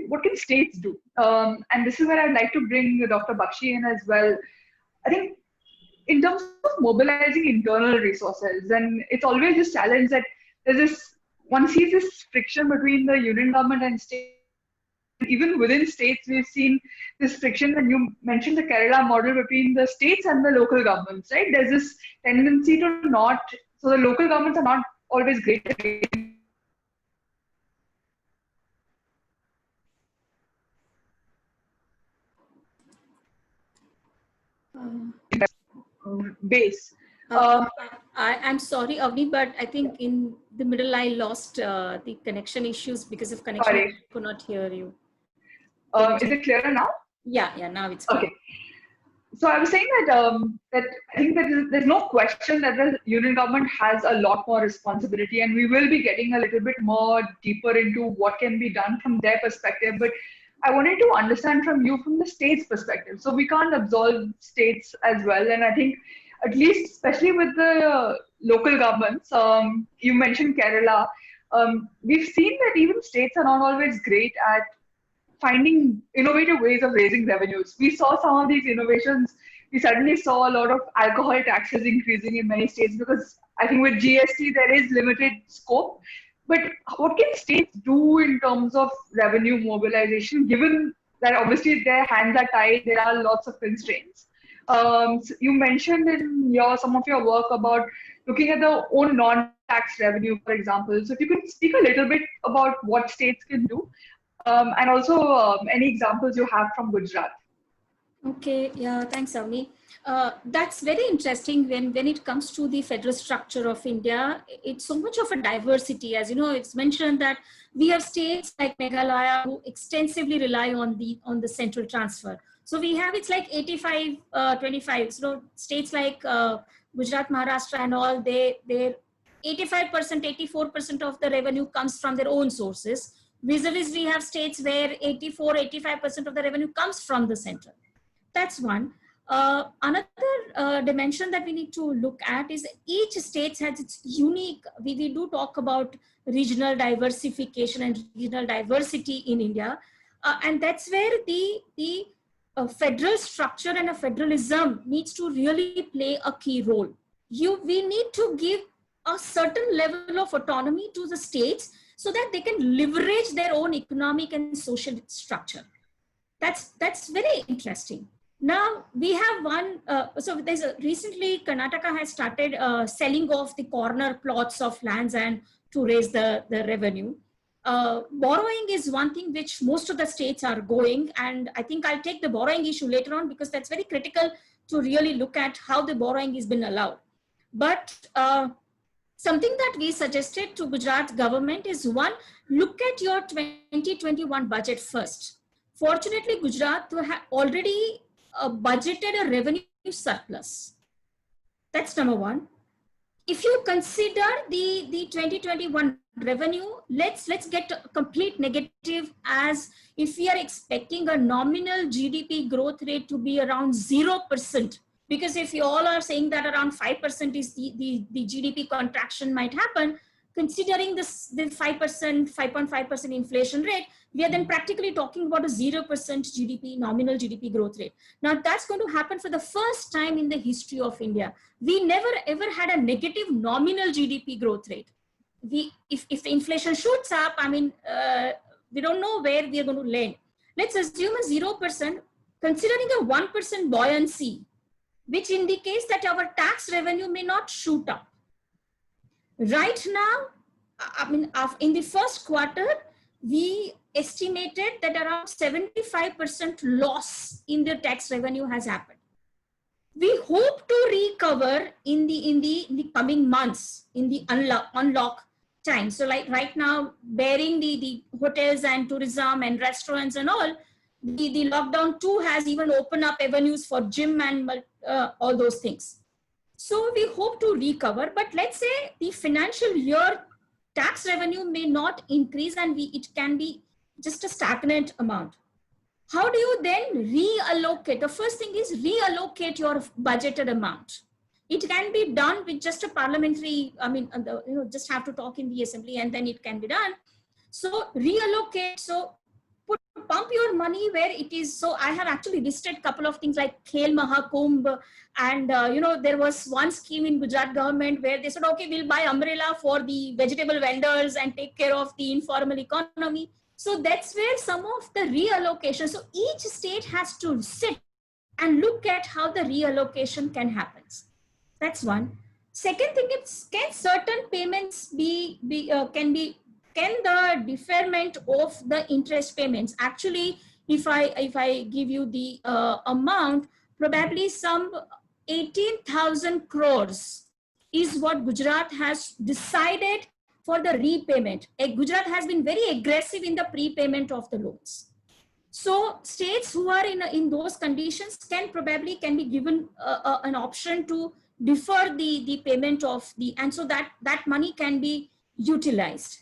what can states do? And this is where I'd like to bring Dr. Baxi in as well. I think in terms of mobilizing internal resources, and it's always this challenge that one sees this friction between the union government and state. Even within states, we've seen this friction, and you mentioned the Kerala model between the states and the local governments, right? There's this tendency so the local governments are not always great at base. I'm sorry, Avni, but I think in the middle I lost the connection issues because of connection. Sorry. I could not hear you. Is it clearer now? Yeah, now it's clear. Okay. So I was saying that I think that there's no question that the union government has a lot more responsibility, and we will be getting a little bit more deeper into what can be done from their perspective. But I wanted to understand from you from the state's perspective. So we can't absolve states as well, and I think at least, especially with the local governments, you mentioned Kerala. We've seen that even states are not always great at finding innovative ways of raising revenues. We saw some of these innovations. We suddenly saw a lot of alcohol taxes increasing in many states because I think with GST there is limited scope. But what can states do in terms of revenue mobilization, given that obviously their hands are tied, there are lots of constraints? So you mentioned in some of your work about looking at the own non-tax revenue, for example. So if you could speak a little bit about what states can do. And also any examples you have from Gujarat. Okay, yeah, thanks, Avni. That's very interesting when it comes to the federal structure of India. It's so much of a diversity. As you know, it's mentioned that we have states like Meghalaya who extensively rely on the central transfer. So we have, it's like 85-25. So states like Gujarat, Maharashtra and all, they're 85%, 84% of the revenue comes from their own sources. Vis-a-vis, we have states where 84-85% of the revenue comes from the center. That's one. Another dimension that we need to look at is each state has its unique, we do talk about regional diversification and regional diversity in India. And that's where the federal structure and a federalism needs to really play a key role. We need to give a certain level of autonomy to the states so that they can leverage their own economic and social structure. That's very interesting. Now we have one, so recently Karnataka has started selling off the corner plots of lands and to raise the revenue. Borrowing is one thing which most of the states are going, and I think I'll take the borrowing issue later on because that's very critical to really look at how the borrowing has been allowed. But something that we suggested to Gujarat government is one, look at your 2021 budget first. Fortunately, Gujarat already budgeted a revenue surplus. That's number one. If you consider the 2021 revenue, let's get a complete negative as if we are expecting a nominal GDP growth rate to be around 0%. Because if you all are saying that around 5% is the GDP contraction might happen, considering this, the 5%, 5.5% inflation rate, we are then practically talking about a 0% GDP, nominal GDP growth rate. Now that's going to happen for the first time in the history of India. We never ever had a negative nominal GDP growth rate. If the inflation shoots up, I mean, we don't know where we are going to land. Let's assume a 0%, considering a 1% buoyancy, which indicates that our tax revenue may not shoot up. Right now, I mean, in the first quarter, we estimated that around 75% loss in the tax revenue has happened. We hope to recover in the coming months, in the unlock time. So like right now, bearing the hotels and tourism and restaurants and all, the lockdown too has even opened up avenues for gym and all those things. So we hope to recover, but let's say the financial year tax revenue may not increase and it can be just a stagnant amount. How do you then reallocate? The first thing is reallocate your budgeted amount. It can be done with just a parliamentary, I mean, just have to talk in the assembly and then it can be done. So reallocate, so pump your money where it is. So I have actually listed a couple of things like Khel Mahakumbh, and there was one scheme in Gujarat government where they said, okay, we'll buy umbrella for the vegetable vendors and take care of the informal economy. So that's where some of the reallocation, so each state has to sit and look at how the reallocation can happen. That's one. Second thing is, can certain payments can the deferment of the interest payments, actually, if I give you the amount, probably some 18,000 crores is what Gujarat has decided for the repayment. Gujarat has been very aggressive in the prepayment of the loans. So states who are in those conditions can be given an option to defer the payment of and so that money can be utilized.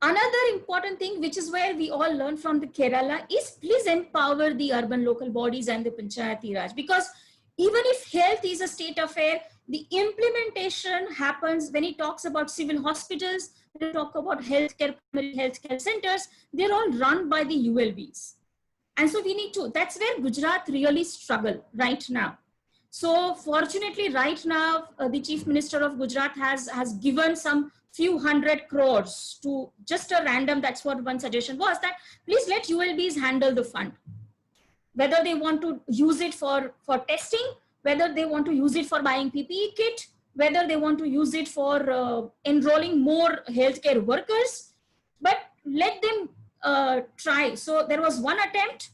Another important thing, which is where we all learn from the Kerala, is please empower the urban local bodies and the Panchayati Raj, because even if health is a state affair, the implementation happens when it talks about civil hospitals, when we talk about healthcare centers, they're all run by the ULBs. And so we need to, that's where Gujarat really struggle right now. So fortunately right now, the Chief Minister of Gujarat has given some few hundred crores to just a random, that's what one suggestion was, that please let ULBs handle the fund. Whether they want to use it for testing, whether they want to use it for buying PPE kit, whether they want to use it for enrolling more healthcare workers, but let them try. So there was one attempt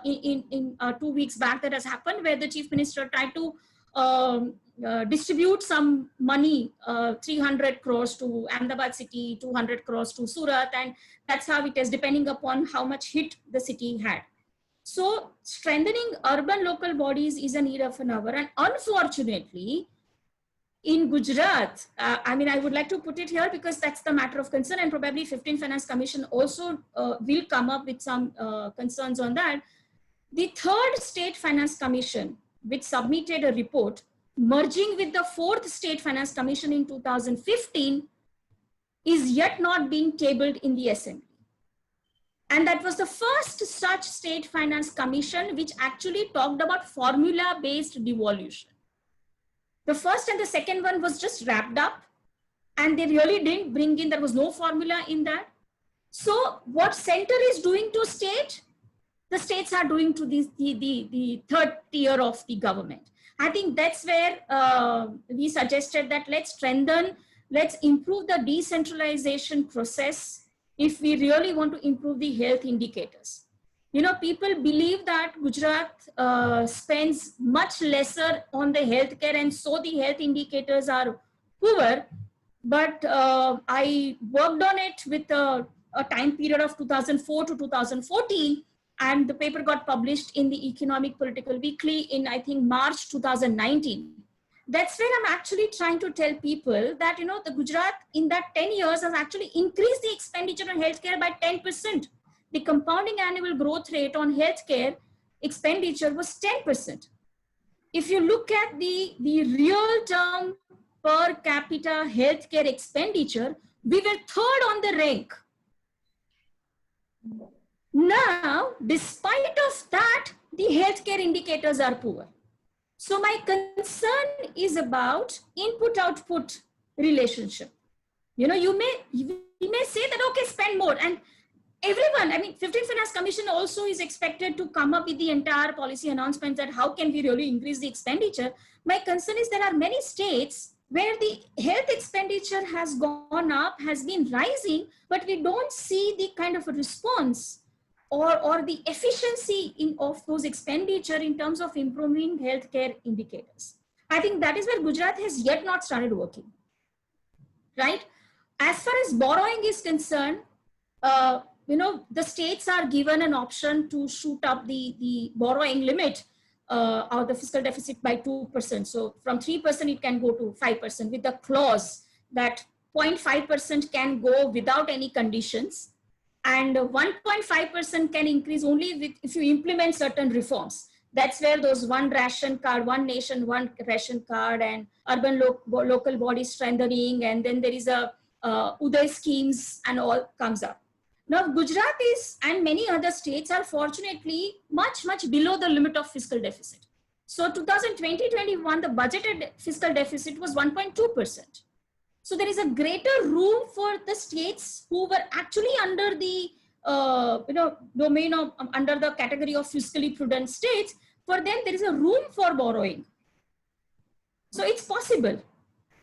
in 2 weeks back that has happened where the Chief Minister tried to distribute some money, 300 crores to Ahmedabad city, 200 crores to Surat, and that's how it is, depending upon how much hit the city had. So strengthening urban local bodies is a need of an hour, and unfortunately in Gujarat, I mean, I would like to put it here because that's the matter of concern, and probably 15th Finance Commission also will come up with some concerns on that. The 3rd State Finance Commission, which submitted a report merging with the 4th State Finance Commission in 2015, is yet not being tabled in the Assembly. And that was the first such State Finance Commission which actually talked about formula-based devolution. The first and the second one was just wrapped up, and they really didn't bring in, there was no formula in that. So what center is doing to state, the states are doing to the 3rd tier of the government. I think that's where we suggested that let's strengthen, let's improve the decentralization process if we really want to improve the health indicators. You know, people believe that Gujarat spends much lesser on the healthcare, and so the health indicators are poor. But I worked on it with a time period of 2004 to 2014, and the paper got published in the Economic Political Weekly in, I think, March 2019. That's where I'm actually trying to tell people that, you know, the Gujarat in that 10 years has actually increased the expenditure on healthcare by 10%. The compounding annual growth rate on healthcare expenditure was 10%. If you look at the real term per capita healthcare expenditure, we were third on the rank. Now, despite of that, the healthcare indicators are poor. So my concern is about input-output relationship. You know, we may say that, okay, spend more. And everyone, I mean, 15th Finance Commission also is expected to come up with the entire policy announcement that how can we really increase the expenditure. My concern is there are many states where the health expenditure has gone up, has been rising, but we don't see the kind of a response or the efficiency of those expenditure in terms of improving healthcare indicators. I think that is where Gujarat has yet not started working, right? As far as borrowing is concerned, you know, the states are given an option to shoot up the borrowing limit of the fiscal deficit by 2%. So from 3%, it can go to 5% with the clause that 0.5% can go without any conditions. And 1.5% can increase only if you implement certain reforms. That's where those one ration card, one nation, one ration card, and urban local body strengthening, and then there is a Uday schemes and all comes up. Now, Gujarat is, and many other states are fortunately much below the limit of fiscal deficit. So 2020-21, the budgeted fiscal deficit was 1.2%. So there is a greater room for the states who were actually under the domain of under the category of fiscally prudent states. For them, there is a room for borrowing. So it's possible.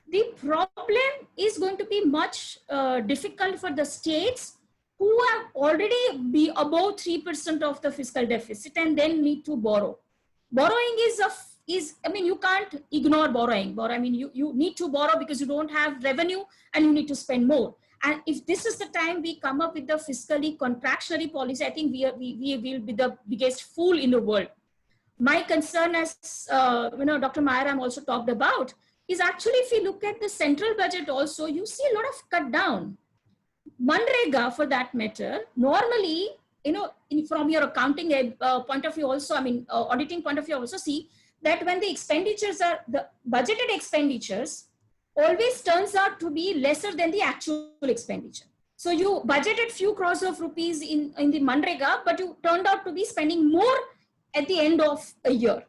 The problem is going to be much difficult for the states who are already be above 3% of the fiscal deficit and then need to borrow. Borrowing is I mean, you can't ignore borrowing. I mean, you need to borrow because you don't have revenue and you need to spend more. And if this is the time we come up with the fiscally contractionary policy, I think we will be the biggest fool in the world. My concern, as Dr. Mayaram also talked about, is actually if you look at the central budget also, you see a lot of cut down. Manrega, for that matter, normally, from your accounting point of view also, I mean, auditing point of view also see that when the expenditures are, the budgeted expenditures always turns out to be lesser than the actual expenditure. So you budgeted few crores of rupees in the Manrega, but you turned out to be spending more at the end of a year.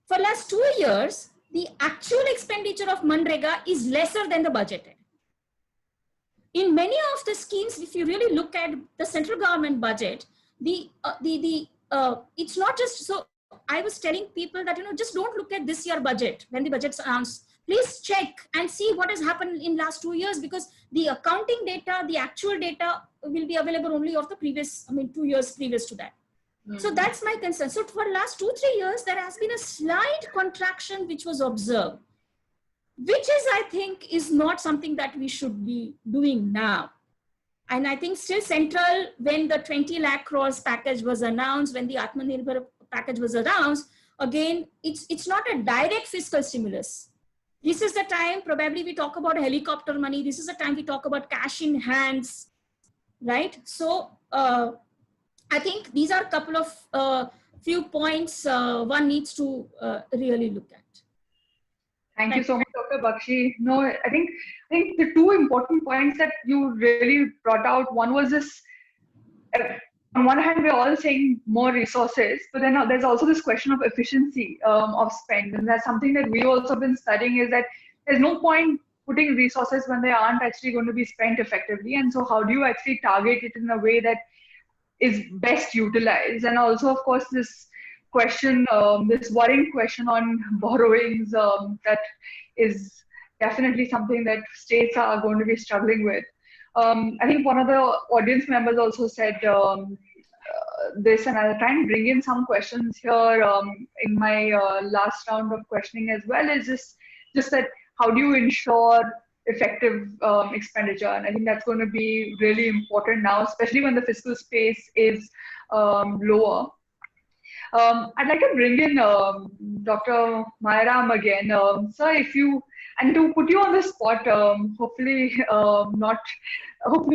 For last 2 years, the actual expenditure of Manrega is lesser than the budgeted. In many of the schemes, if you really look at the central government budget, it's not just, so I was telling people that, just don't look at this year budget when the budget's announced. Please check and see what has happened in last 2 years, because the accounting data, the actual data will be available only of the previous, 2 years previous to that. Mm-hmm. So that's my concern. So for last 2-3 years, there has been a slight contraction which was observed, which is, I think, is not something that we should be doing now. And I think still central, when the 20 lakh crores package was announced, when the Atmanirbharta package was announced, again, it's not a direct fiscal stimulus. This is the time probably we talk about helicopter money. This is the time we talk about cash in hands, right? So I think these are a couple of few points one needs to really look at. Thank you so much, Dr. Baxi. No, I think the two important points that you really brought out, one was this, on one hand, we're all saying more resources, but then there's also this question of efficiency of spend. And that's something that we've also been studying, is that there's no point putting resources when they aren't actually going to be spent effectively. And so how do you actually target it in a way that is best utilized? And also, of course, this question, this worrying question on borrowings, that is definitely something that states are going to be struggling with. I think one of the audience members also said this, and I'll try and bring in some questions here in my last round of questioning as well, is just that how do you ensure effective expenditure? And I think that's going to be really important now, especially when the fiscal space is lower. I'd like to bring in Dr. Mayaram again. Sir, if you, and to put you on the spot, hopefully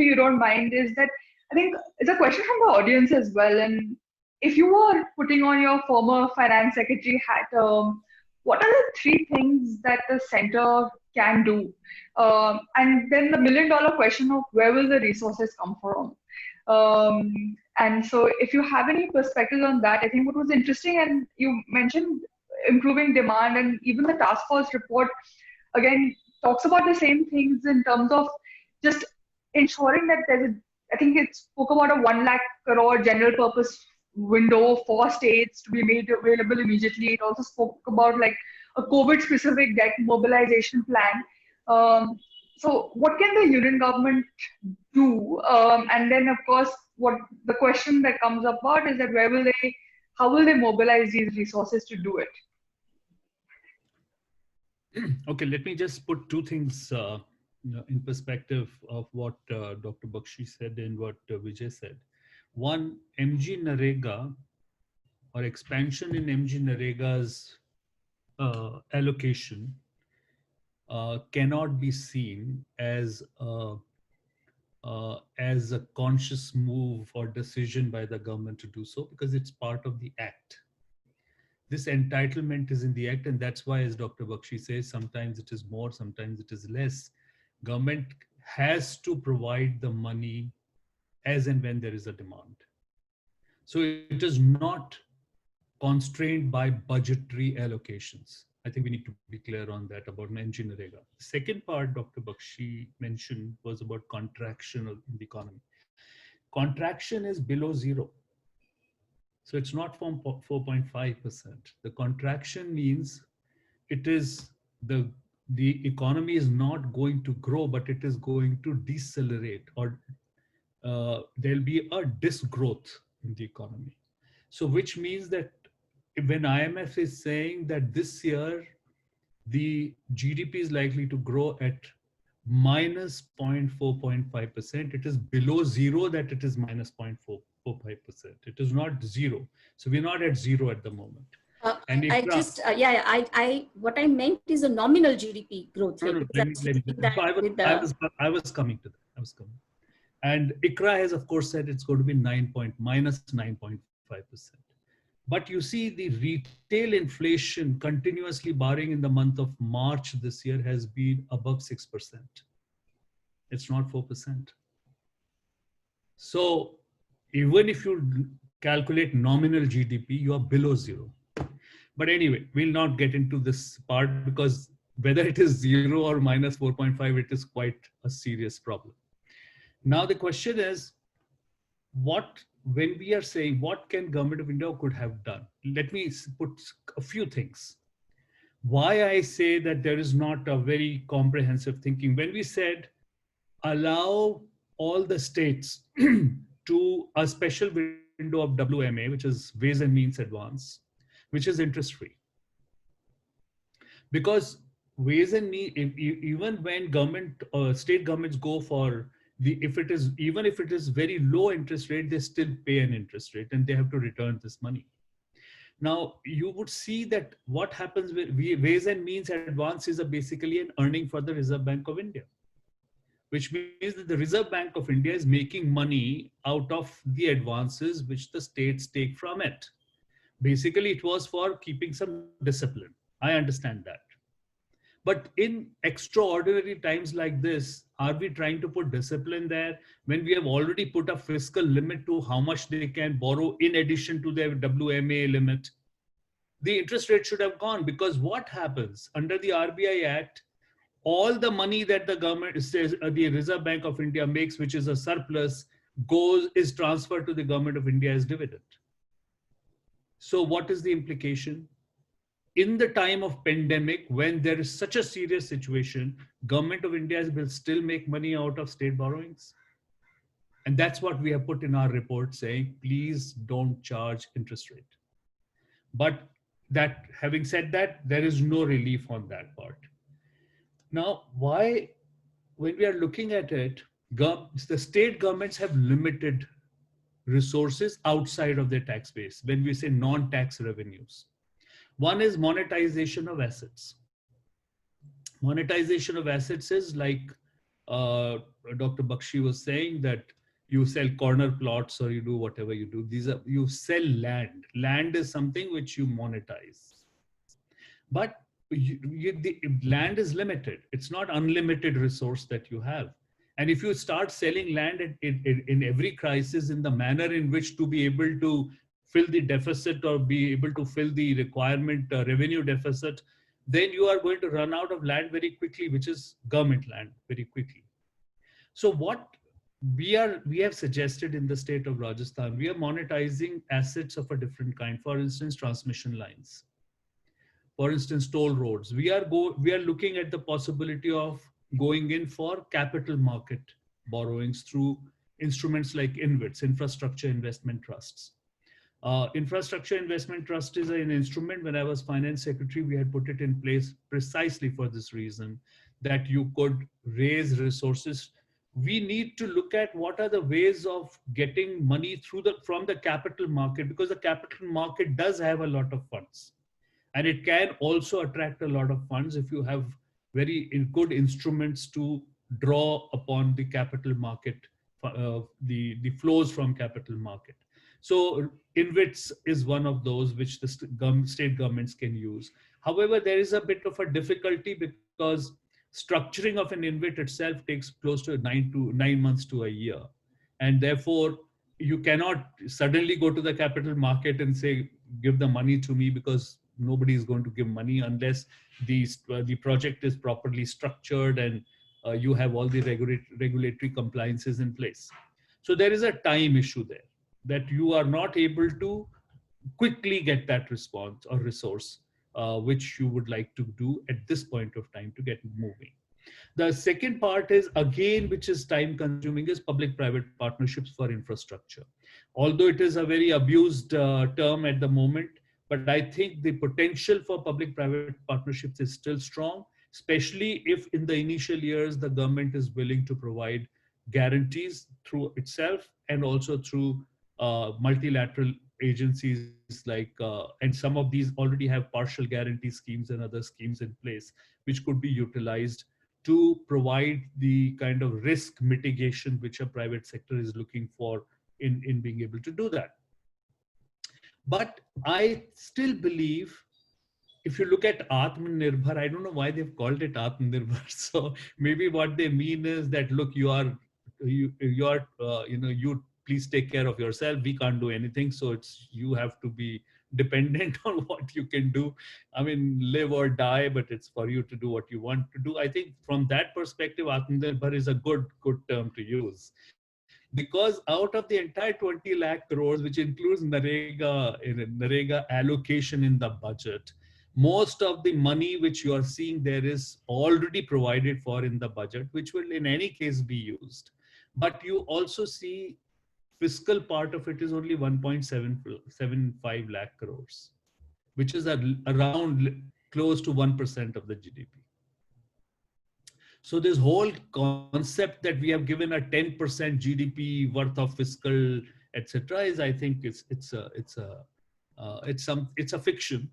you don't mind, is that I think it's a question from the audience as well. And if you were putting on your former finance secretary hat, what are the 3 things that the center can do. And then the million-dollar question of where will the resources come from? And so if you have any perspectives on that, I think what was interesting, and you mentioned improving demand, and even the task force report again talks about the same things in terms of just ensuring that I think it spoke about a 1 lakh crore general purpose window for states to be made available immediately. It also spoke about like a COVID specific debt mobilization plan. So what can the union government do? And then of course, what the question that comes about is that how will they mobilize these resources to do it? Okay, let me just put two things in perspective of what Dr. Baxi said and what Vijay said. One, MG Narega or expansion in MG Narega's allocation cannot be seen as a conscious move or decision by the government to do so, because it's part of the act. This entitlement is in the act, and that's why, as Dr. Baxi says, sometimes it is more, sometimes it is less. Government has to provide the money as and when there is a demand. So it is not constrained by budgetary allocations. I think we need to be clear on that about MG Narega. The second part Dr. Baxi mentioned was about contraction in the economy. Contraction is below zero. So it's not from 4.5%. The contraction means it is the economy is not going to grow, but it is going to decelerate, or there'll be a disgrowth in the economy. So which means that when IMF is saying that this year the GDP is likely to grow at minus 0.45%, it is below zero that it is minus 0.45%. It is not zero. So we're not at zero at the moment. And what I meant is a nominal GDP growth rate. I was coming to that. And ICRA has, of course, said it's going to be minus 9.5%. But you see, the retail inflation continuously, barring in the month of March this year, has been above 6%. It's not 4%. So even if you calculate nominal GDP, you are below zero. But anyway, we'll not get into this part, because whether it is zero or minus 4.5, it is quite a serious problem. Now the question is, when we are saying what can Government of India could have done, let me put a few things. Why I say that there is not a very comprehensive thinking. When we said allow all the states to a special window of WMA, which is ways and means advance, which is interest free. Because ways and means, even when state governments go for even if it is very low interest rate, they still pay an interest rate and they have to return this money. Now, you would see that what happens with ways and means advance is basically an earning for the Reserve Bank of India, which means that the Reserve Bank of India is making money out of the advances which the states take from it. Basically, it was for keeping some discipline. I understand that. But in extraordinary times like this, are we trying to put discipline there when we have already put a fiscal limit to how much they can borrow in addition to their WMA limit? The interest rate should have gone, because what happens under the RBI Act, all the money that the government says, the Reserve Bank of India makes, which is a surplus, is transferred to the Government of India as dividend. So what is the implication? In the time of pandemic, when there is such a serious situation, Government of India will still make money out of state borrowings. And that's what we have put in our report, saying, please don't charge interest rate. But that, having said that, there is no relief on that part. Now, why, when we are looking at it, the state governments have limited resources outside of their tax base. When we say non-tax revenues, one is monetization of assets. Monetization of assets is like Dr. Baxi was saying, that you sell corner plots or you do whatever you do. You sell land. Land is something which you monetize. But the land is limited. It's not unlimited resource that you have. And if you start selling land in every crisis in the manner in which to be able to fill the deficit or be able to fill the requirement revenue deficit, then you are going to run out of land very quickly, which is government land very quickly. So what we have suggested in the state of Rajasthan, we are monetizing assets of a different kind. For instance, transmission lines. For instance, toll roads. We are looking at the possibility of going in for capital market borrowings through instruments like InvITs, Infrastructure Investment Trusts. Infrastructure Investment Trust is an instrument. When I was finance secretary, we had put it in place precisely for this reason, that you could raise resources. We need to look at what are the ways of getting money from the capital market, because the capital market does have a lot of funds. And it can also attract a lot of funds if you have very good instruments to draw upon the capital market, the flows from capital market. So InvITs is one of those which the state governments can use. However, there is a bit of a difficulty because structuring of an InvIT itself takes close to 9 months to a year. And therefore, you cannot suddenly go to the capital market and say, give the money to me, because nobody is going to give money unless the project is properly structured and you have all the regulatory compliances in place. So there is a time issue there, that you are not able to quickly get that response or resource, which you would like to do at this point of time to get moving. The second part is, again, which is time consuming, is public-private partnerships for infrastructure. Although it is a very abused term at the moment, but I think the potential for public-private partnerships is still strong, especially if in the initial years, the government is willing to provide guarantees through itself and also through multilateral agencies like, and some of these already have partial guarantee schemes and other schemes in place, which could be utilized to provide the kind of risk mitigation which a private sector is looking for in being able to do that. But I still believe, if you look at Atmanirbhar, I don't know why they've called it Atmanirbhar. So maybe what they mean is that, look, you please take care of yourself. We can't do anything. So you have to be dependent on what you can do. I mean, live or die, but it's for you to do what you want to do. I think from that perspective, Atmanirbhar is a good term to use. Because out of the entire 20 lakh crores, which includes Narega allocation in the budget, most of the money which you are seeing there is already provided for in the budget, which will in any case be used. But you also see fiscal part of it is only 1.75 lakh crores, which is around close to 1% of the GDP. So this whole concept that we have given a 10% GDP worth of fiscal, etc., is, I think, it's a fiction,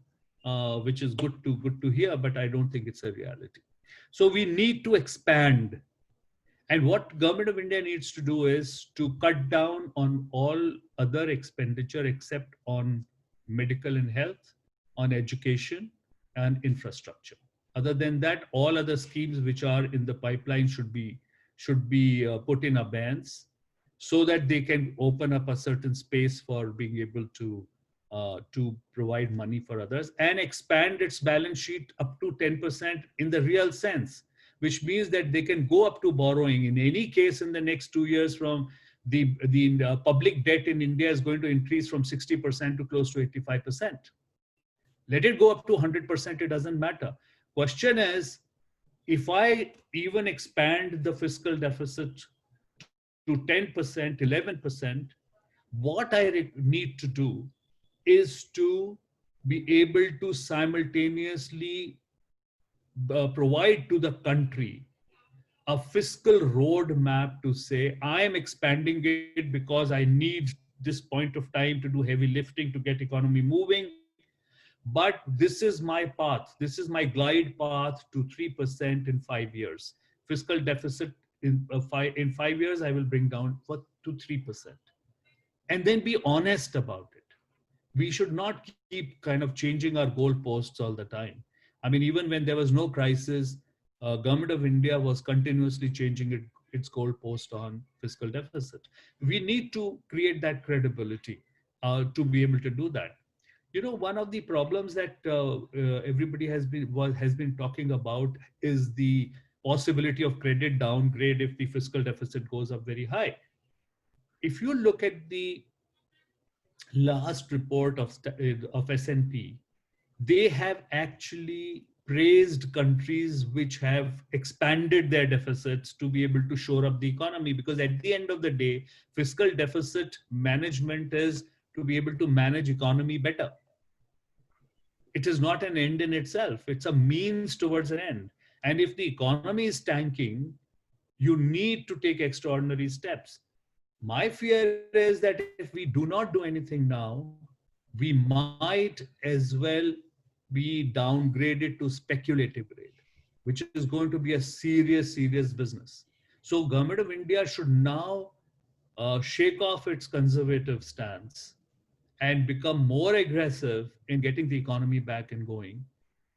which is good to hear, but I don't think it's a reality. So we need to expand, and what Government of India needs to do is to cut down on all other expenditure except on medical and health, on education and infrastructure. Other than that, all other schemes which are in the pipeline should be put in abeyance, so that they can open up a certain space for being able to provide money for others and expand its balance sheet up to 10% in the real sense, which means that they can go up to borrowing. In any case, in the next 2 years, from the public debt in India is going to increase from 60% to close to 85%. Let it go up to 100%, it doesn't matter. Question is, if I even expand the fiscal deficit to 10%, 11%, what I need to do is to be able to simultaneously provide to the country a fiscal roadmap to say, I am expanding it because I need this point of time to do heavy lifting to get economy moving. But this is my path. This is my glide path to 3% in 5 years. Fiscal deficit in 5 years, I will bring down to 3%. And then be honest about it. We should not keep kind of changing our goalposts all the time. I mean, even when there was no crisis, Government of India was continuously changing its goalpost on fiscal deficit. We need to create that credibility to be able to do that. You know, one of the problems that everybody has been talking about is the possibility of credit downgrade if the fiscal deficit goes up very high. If you look at the last report of S&P, they have actually praised countries which have expanded their deficits to be able to shore up the economy, because at the end of the day, fiscal deficit management is to be able to manage economy better. It is not an end in itself, it's a means towards an end. And if the economy is tanking, you need to take extraordinary steps. My fear is that if we do not do anything now, we might as well be downgraded to speculative grade, which is going to be a serious business. So Government of India should now shake off its conservative stance and become more aggressive in getting the economy back and going,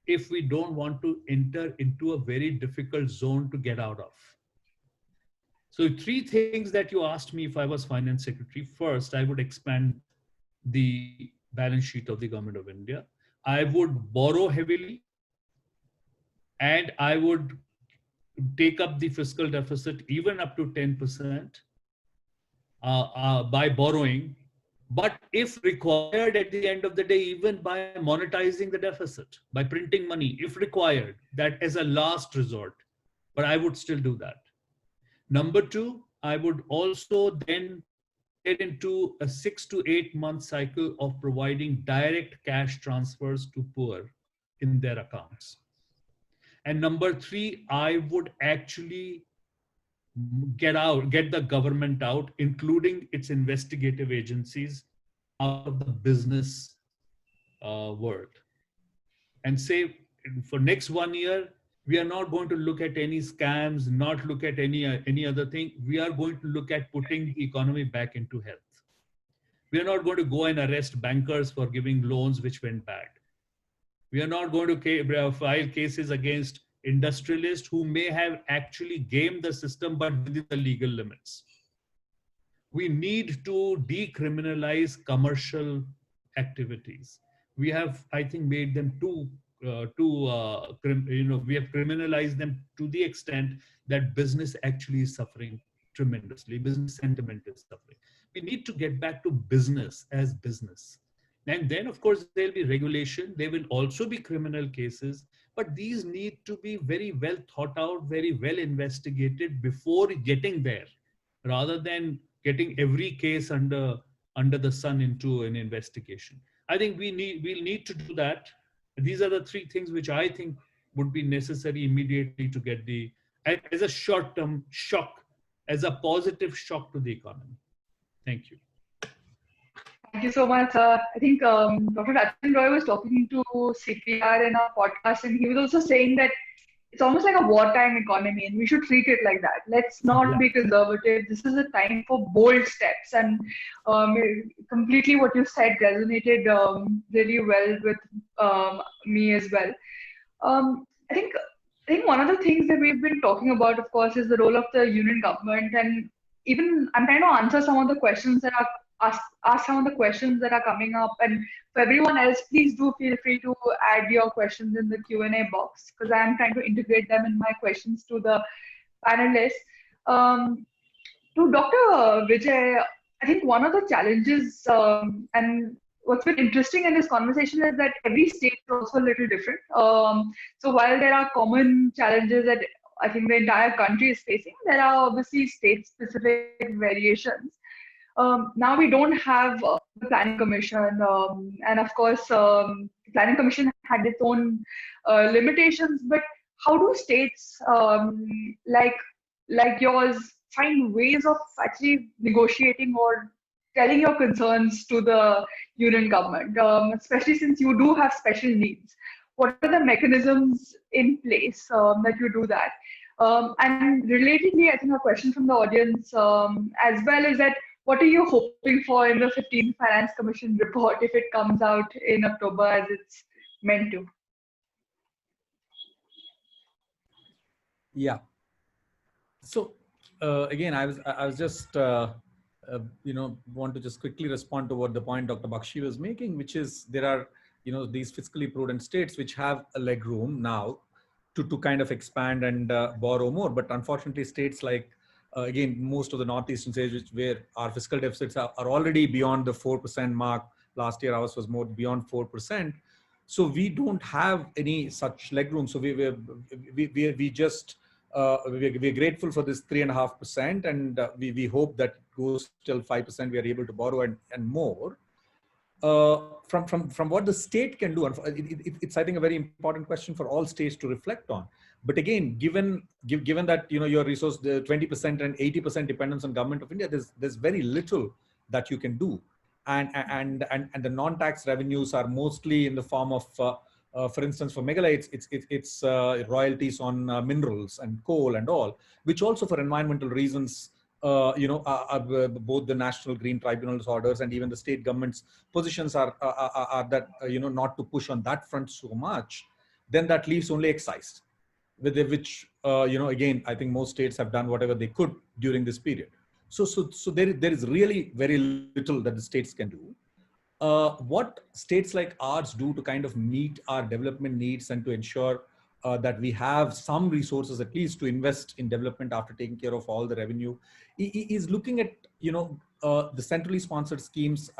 if we don't want to enter into a very difficult zone to get out of. So three things that you asked me if I was finance secretary. First, I would expand the balance sheet of the Government of India. I would borrow heavily, and I would take up the fiscal deficit even up to 10% by borrowing, but if required at the end of the day, even by monetizing the deficit, by printing money, if required, that as a last resort, but I would still do that. Number two, I would also then get into a 6 to 8 month cycle of providing direct cash transfers to poor in their accounts. And number three, I would actually get the government out, including its investigative agencies, out of the business world, and say for next 1 year, we are not going to look at any scams, not look at any other thing. We are going to look at putting the economy back into health. We are not going to go and arrest bankers for giving loans which went bad. We are not going to file cases against industrialists who may have actually gamed the system, but within the legal limits. We need to decriminalize commercial activities. We have, I think, made them we have criminalized them to the extent that business actually is suffering tremendously. Business sentiment is suffering. We need to get back to business as business. And then, of course, there'll be regulation. There will also be criminal cases, but these need to be very well thought out, very well investigated before getting there, rather than getting every case under the sun into an investigation. I think we'll need to do that. These are the three things which I think would be necessary immediately to get as a short-term shock, as a positive shock to the economy. Thank you. Thank you so much. I think Dr. Atmanirbharta was talking to CPR in a podcast, and he was also saying that it's almost like a wartime economy, and we should treat it like that. Let's not be conservative. This is a time for bold steps, and completely what you said resonated really well with me as well. I think one of the things that we've been talking about, of course, is the role of the union government, and even I'm trying to answer some of the questions that are ask some of the questions that are coming up, and for everyone else, please do feel free to add your questions in the Q&A box, because I am trying to integrate them in my questions to the panelists. To Dr. Vijay, I think one of the challenges and what's been interesting in this conversation is that every state is also a little different. So while there are common challenges that I think the entire country is facing, there are obviously state-specific variations. Now we don't have the Planning Commission, and of course, the Planning Commission had its own limitations. But how do states like yours find ways of actually negotiating or telling your concerns to the union government, especially since you do have special needs? What are the mechanisms in place that you do that? And relatedly, I think a question from the audience as well is that what are you hoping for in the 15th Finance Commission report if it comes out in October as it's meant to? Yeah. So again, I was just want to just quickly respond to what the point Dr. Baxi was making, which is there are these fiscally prudent states which have a leg room now to kind of expand and borrow more, but unfortunately states like again most of the northeastern states where our fiscal deficits are already beyond the 4% mark. Last year ours was more beyond 4%. So we don't have any such leg room. So we just we're grateful for this 3.5%, and we hope that it goes till 5%. We are able to borrow and more. From what the state can do, and it's I think a very important question for all states to reflect on. But again, given that your resource, the 20% and 80% dependence on government of India, there's very little that you can do, and the non-tax revenues are mostly in the form of for instance, for Meghalaya, it's royalties on minerals and coal and all, which also for environmental reasons, both the National Green Tribunal's orders and even the state government's positions are that not to push on that front so much. Then that leaves only excise, with which again I think most states have done whatever they could during this period. So there is really very little that the states can do. What states like ours do to kind of meet our development needs and to ensure that we have some resources at least to invest in development after taking care of all the revenue is looking at the centrally sponsored schemes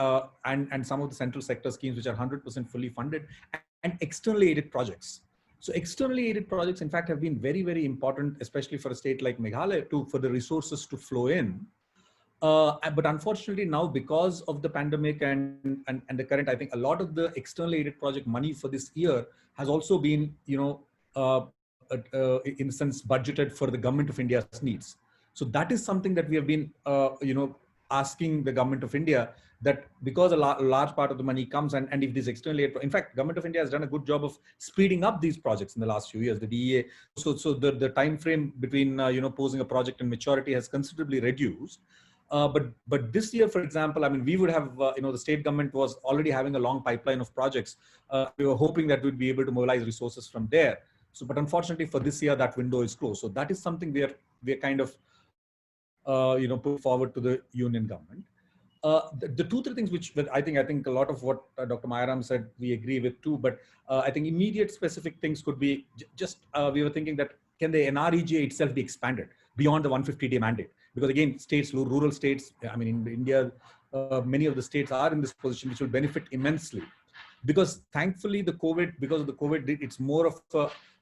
and some of the central sector schemes which are 100% fully funded, and externally aided projects. So externally aided projects in fact have been very, very important, especially for a state like Meghalaya, for the resources to flow in. But unfortunately now, because of the pandemic and the current, I think a lot of the external aided project money for this year has also been, in a sense, budgeted for the government of India's needs. So that is something that we have been, asking the government of India, that because a large part of the money comes and if this external aid, in fact, government of India has done a good job of speeding up these projects in the last few years. The DEA, so the time frame between posing a project and maturity has considerably reduced. But this year, for example, I mean, we would have, the state government was already having a long pipeline of projects. We were hoping that we'd be able to mobilize resources from there. So, but unfortunately for this year, that window is closed. So that is something we are kind of, put forward to the union government. The two, three things which I think a lot of what Dr. Mayaram said, we agree with too, but I think immediate specific things could be we were thinking that can the NREGA itself be expanded beyond the 150-day mandate? Because again, states, rural states, I mean, in India, many of the states are in this position, which will benefit immensely. Because thankfully, because of the COVID, it's more of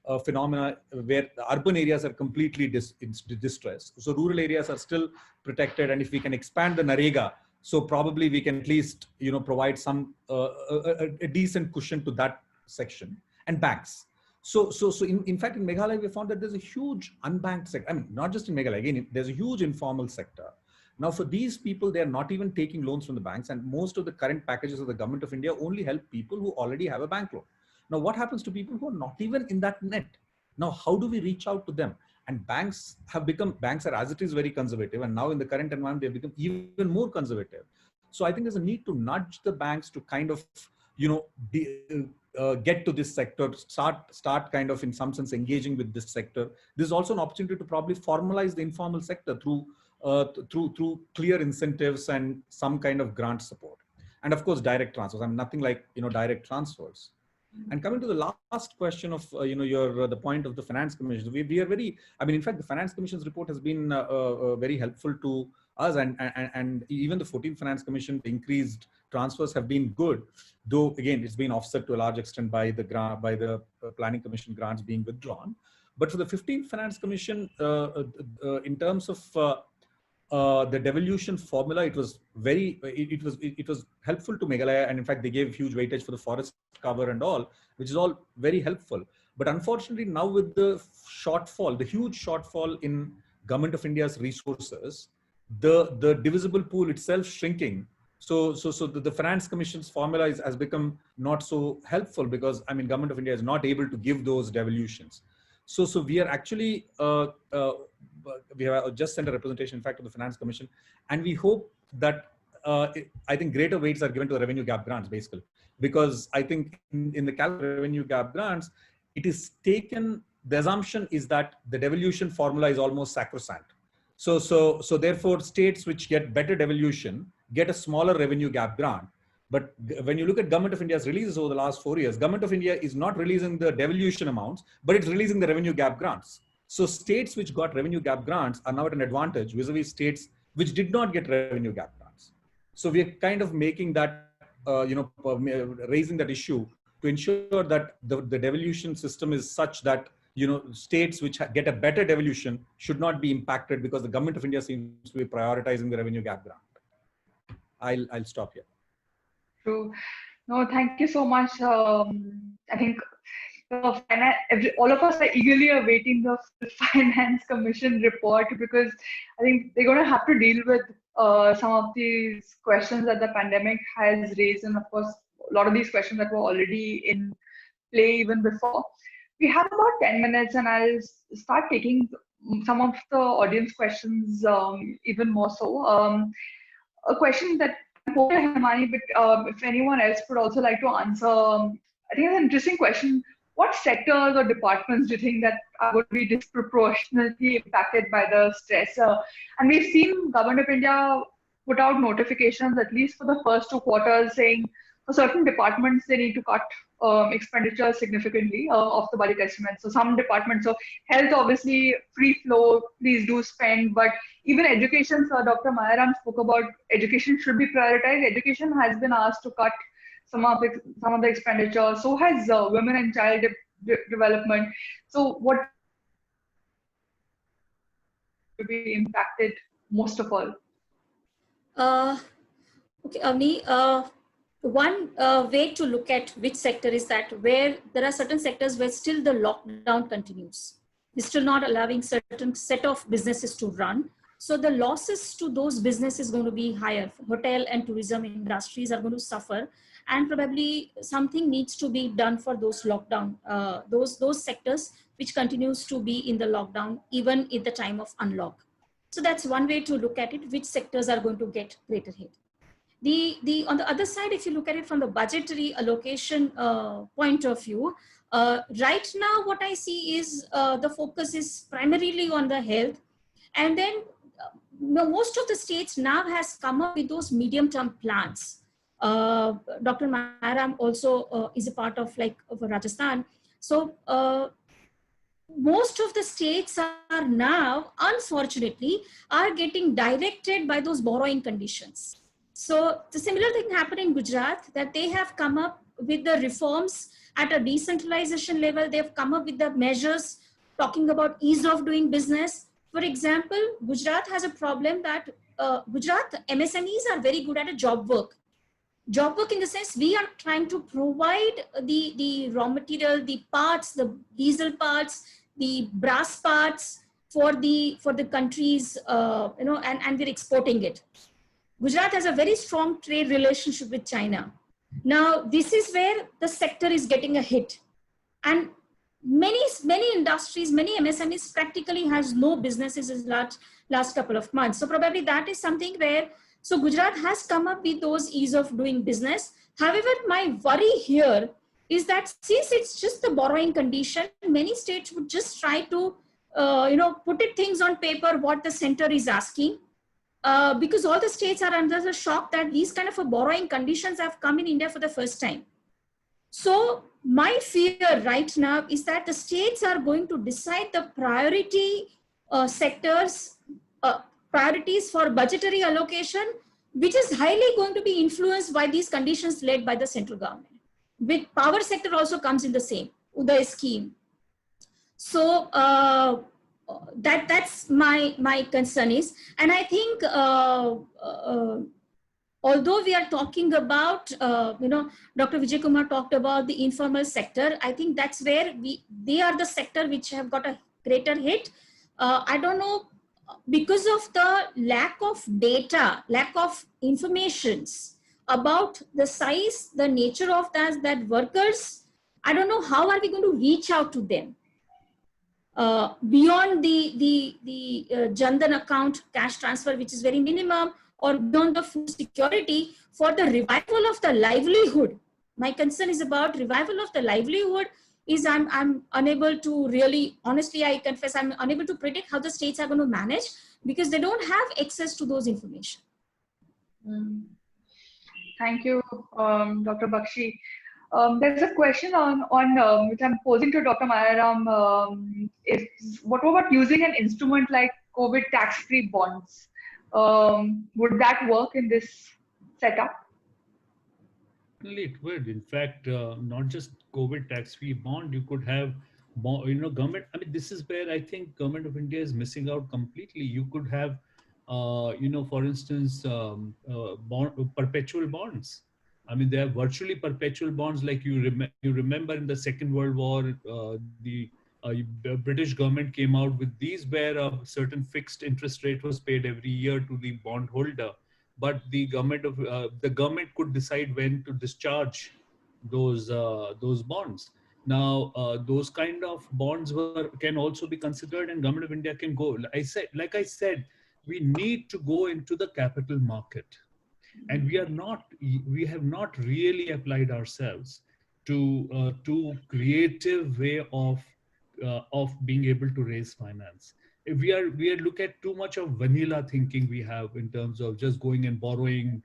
a phenomena where the urban areas are completely distressed. So rural areas are still protected. And if we can expand the NREGA, so probably we can at least, provide some a decent cushion to that section. And banks. So in fact, in Meghalaya, we found that there's a huge unbanked sector. I mean, not just in Meghalaya, again, there's a huge informal sector. Now, for these people, they're not even taking loans from the banks. And most of the current packages of the government of India only help people who already have a bank loan. Now, what happens to people who are not even in that net? Now, how do we reach out to them? And banks are as it is very conservative. And now in the current environment, they've become even more conservative. So I think there's a need to nudge the banks to kind of, get to this sector, start kind of in some sense engaging with this sector. This is also an opportunity to probably formalize the informal sector through clear incentives and some kind of grant support. And of course, direct transfers. I mean, nothing like, direct transfers. And coming to the last question of, the point of the Finance Commission, we are very, I mean, in fact, the Finance Commission's report has been very helpful to us, and even the 14th Finance Commission, the increased transfers have been good, though again, it's been offset to a large extent by the Planning Commission grants being withdrawn. But for the 15th Finance Commission, in terms of the devolution formula, it was helpful to Meghalaya, and in fact they gave huge weightage for the forest cover and all, which is all very helpful. But unfortunately now with the huge shortfall in Government of India's resources, the divisible pool itself shrinking. So the Finance Commission's formula has become not so helpful, because I mean Government of India is not able to give those devolutions. So we are actually we have just sent a representation, in fact, to the Finance Commission, and we hope that I think greater weights are given to the revenue gap grants, basically, because I think in the revenue gap grants, it is taken the assumption is that the devolution formula is almost sacrosanct. So therefore, states which get better devolution get a smaller revenue gap grant. But when you look at Government of India's releases over the last 4 years, Government of India is not releasing the devolution amounts, but it's releasing the revenue gap grants. So states which got revenue gap grants are now at an advantage vis-a-vis states which did not get revenue gap grants. So we are kind of making that, raising that issue to ensure that the devolution system is such that, states which get a better devolution should not be impacted because the Government of India seems to be prioritizing the revenue gap grant. I'll stop here. True. No, thank you so much. I think all of us are eagerly awaiting the Finance Commission report, because I think they're going to have to deal with some of these questions that the pandemic has raised, and of course, a lot of these questions that were already in play even before. We have about 10 minutes, and I'll start taking some of the audience questions even more so. A question that for Himani, but if anyone else would also like to answer, I think it's an interesting question. What sectors or departments do you think that are going to be disproportionately impacted by the stress? And we've seen Government of India put out notifications, at least for the first 2 quarters, saying for certain departments they need to cut expenditure significantly of the budget estimate. So some departments, so health obviously free flow, please do spend, but even education, so Dr. Mayaram spoke about education should be prioritized. Education has been asked to cut some of the expenditure. So has women and child development. So what will be impacted most of all? Okay, Avni, one way to look at which sector is that where there are certain sectors where still the lockdown continues. We're still not allowing certain set of businesses to run. So the losses to those businesses going to be higher. Hotel and tourism industries are going to suffer, and probably something needs to be done for those lockdown, those sectors which continues to be in the lockdown even in the time of unlock. So that's one way to look at it, which sectors are going to get greater hit. On the other side, if you look at it from the budgetary allocation point of view, right now what I see is the focus is primarily on the health, and then most of the states now has come up with those medium-term plans. Dr. Mayaram also is a part of Rajasthan. So most of the states are now, unfortunately, are getting directed by those borrowing conditions. So the similar thing happened in Gujarat, that they have come up with the reforms at a decentralization level. They've come up with the measures talking about ease of doing business. For example, Gujarat has a problem that Gujarat MSMEs are very good at a job work. Job work in the sense we are trying to provide the raw material, the parts, the diesel parts, the brass parts for the countries, and we're exporting it. Gujarat has a very strong trade relationship with China. Now, this is where the sector is getting a hit. And many industries, many MSMEs practically has no businesses in last couple of months. So probably that is something where, so Gujarat has come up with those ease of doing business. However, my worry here is that since it's just the borrowing condition, many states would just try to, put things on paper what the center is asking. Because all the states are under the shock that these kind of borrowing conditions have come in India for the first time. So my fear right now is that the states are going to decide the priority sectors, priorities for budgetary allocation, which is highly going to be influenced by these conditions led by the central government. With power sector also comes in the same, Uday scheme. So that's my concern is, and I think although we are talking about, Dr. Vijay Kumar talked about the informal sector, I think that's where they are the sector which have got a greater hit. I don't know, because of the lack of data, lack of informations about the size, the nature of that workers, I don't know how are we going to reach out to them. Beyond the Jan-Dhan account cash transfer, which is very minimum, or beyond the food security, for the revival of the livelihood. My concern is about revival of the livelihood. is I'm unable to really, honestly, I confess, I'm unable to predict how the states are going to manage because they don't have access to those information. Thank you, Dr. Baxi. There's a question on which I'm posing to Dr. Mayaram. Is what about using an instrument like COVID tax-free bonds? Would that work in this setup? Certainly it would. In fact, not just COVID tax-free bond, you could have, government. I mean, this is where I think government of India is missing out completely. You could have, for instance, perpetual bonds. I mean, they are virtually perpetual bonds. Like you remember in the Second World War, the British government came out with these where a certain fixed interest rate was paid every year to the bondholder, but the government could decide when to discharge those bonds. Now those kind of bonds can also be considered, and government of India can go. Like I said, we need to go into the capital market, and we have not really applied ourselves to creative way of being able to raise finance. If we are look at too much of vanilla thinking we have in terms of just going and borrowing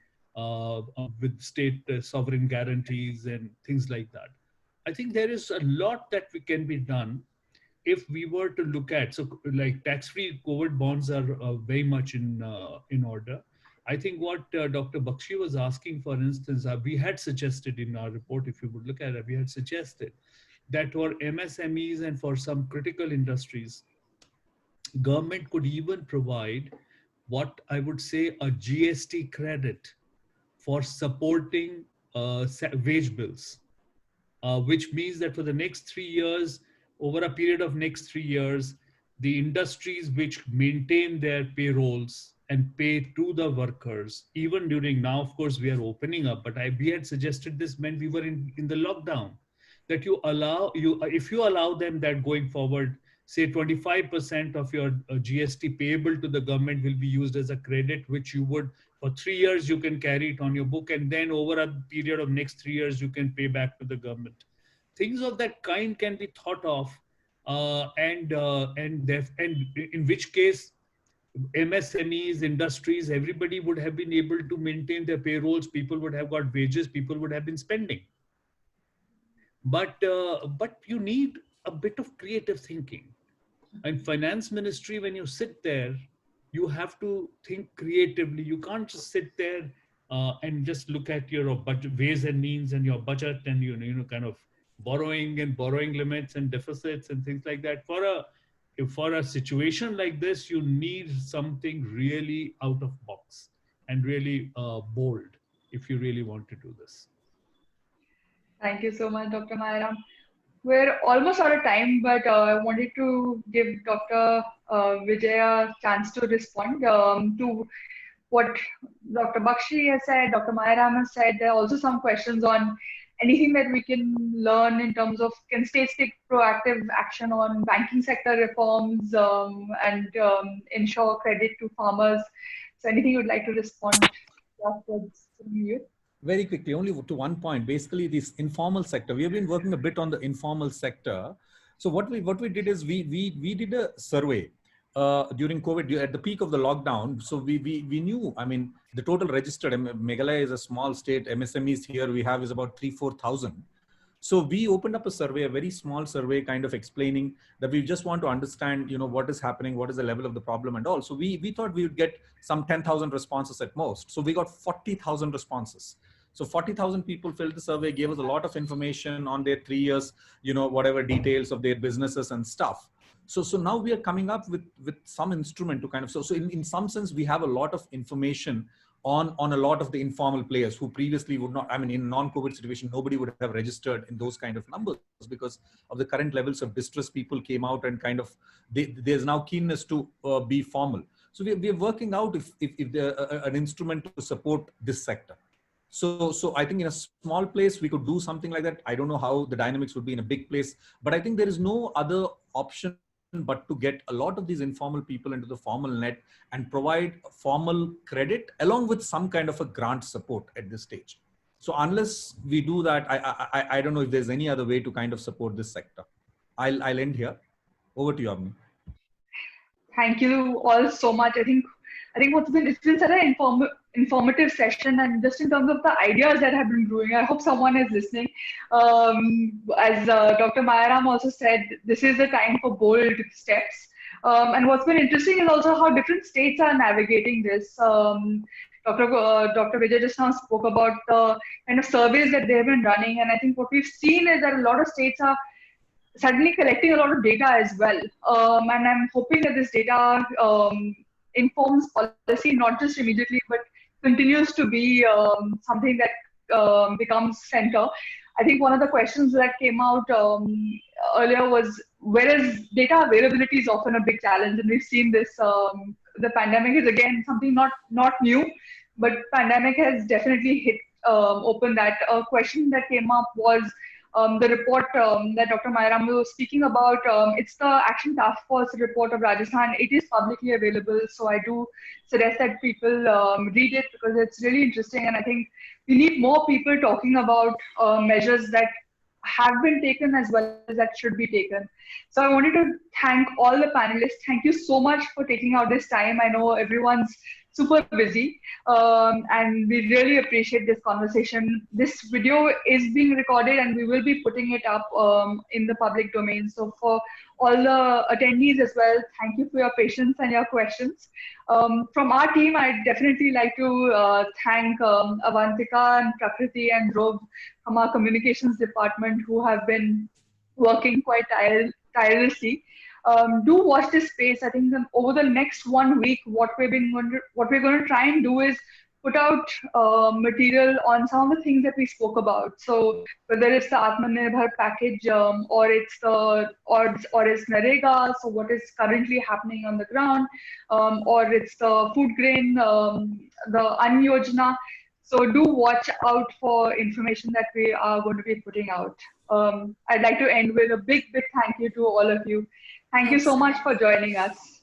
with state sovereign guarantees and things like that. I think there is a lot that we can be done if we were to look at, so like tax-free COVID bonds are very much in order. I think what Dr. Baxi was asking, for instance, we had suggested in our report, if you would look at it, we had suggested that for MSMEs and for some critical industries, government could even provide what I would say a GST credit for supporting wage bills, which means that for the next 3 years, over a period of next 3 years, the industries which maintain their payrolls and pay to the workers, even during now, of course, we are opening up, but we had suggested this when we were in the lockdown, that if you allow them that going forward, say 25% of your GST payable to the government will be used as a credit, which you would, for 3 years, you can carry it on your book. And then over a period of next 3 years, you can pay back to the government. Things of that kind can be thought of. And in which case, MSMEs, industries, everybody would have been able to maintain their payrolls. People would have got wages. People would have been spending. But you need a bit of creative thinking. And finance ministry, when you sit there, you have to think creatively. You can't just sit there and just look at your budget, ways and means, and your budget, and kind of borrowing limits and deficits and things like that. For a situation like this, you need something really out of box and really bold if you really want to do this. Thank you so much, Dr. Mayaram. We're almost out of time, but I wanted to give Dr. Vijay a chance to respond to what Dr. Baxi has said, Dr. Mayaram has said. There are also some questions on anything that we can learn in terms of, can states take proactive action on banking sector reforms and ensure credit to farmers? So anything you'd like to respond afterwards from you? Very quickly, only to one point. Basically, this informal sector, we have been working a bit on the informal sector. So what we did is we did a survey during COVID at the peak of the lockdown. So we knew, I mean, the total registered, Meghalaya is a small state, MSMEs here we have is about 3,000-4,000. So we opened up a survey, a very small survey, kind of explaining that we just want to understand, what is happening, what is the level of the problem and all. So we thought we would get some 10,000 responses at most. So we got 40,000 responses. So 40,000 people filled the survey, gave us a lot of information on their 3 years, whatever details of their businesses and stuff. So now we are coming up with some instrument to kind of, so in some sense, we have a lot of information on a lot of the informal players who previously would not, I mean, in non-COVID situation, nobody would have registered in those kind of numbers because of the current levels of distress. People came out and kind of, there's now keenness to be formal. So we are working out if there an instrument to support this sector. So I think in a small place, we could do something like that. I don't know how the dynamics would be in a big place, but I think there is no other option but to get a lot of these informal people into the formal net and provide formal credit along with some kind of a grant support at this stage. So unless we do that, I don't know if there's any other way to kind of support this sector. I'll end here. Over to you, Avni. Thank you all so much. I think it's been such an informative session, and just in terms of the ideas that have been brewing, I hope someone is listening. As Dr. Mayaram also said, this is the time for bold steps. And what's been interesting is also how different states are navigating this. Dr. Vijay just now spoke about the kind of surveys that they've been running, and I think what we've seen is that a lot of states are suddenly collecting a lot of data as well. And I'm hoping that this data informs policy, not just immediately, but continues to be something that becomes center. I think one of the questions that came out earlier was, whereas data availability is often a big challenge, and we've seen this, the pandemic is again something not new, but pandemic has definitely hit open that. A question that came up was, the report that Dr. Mayaram was speaking about, it's the Action Task Force report of Rajasthan. It is publicly available, so I do suggest that people read it, because it's really interesting, and I think we need more people talking about measures that have been taken as well as that should be taken. So I wanted to thank all the panelists. Thank you so much for taking out this time. I know everyone's super busy, and we really appreciate this conversation. This video is being recorded, and we will be putting it up in the public domain. So for all the attendees as well, thank you for your patience and your questions. From our team, I'd definitely like to thank Avantika and Prakriti and Dhruv from our communications department, who have been working quite tirelessly. Do watch this space. I think over the next 1 week, what we're going to try and do is put out material on some of the things that we spoke about. So whether it's the Atmanirbharta package, or it's Narega, so what is currently happening on the ground, or it's the food grain, the Yojana. So do watch out for information that we are going to be putting out. I'd like to end with a big thank you to all of you. Thank you so much for joining us.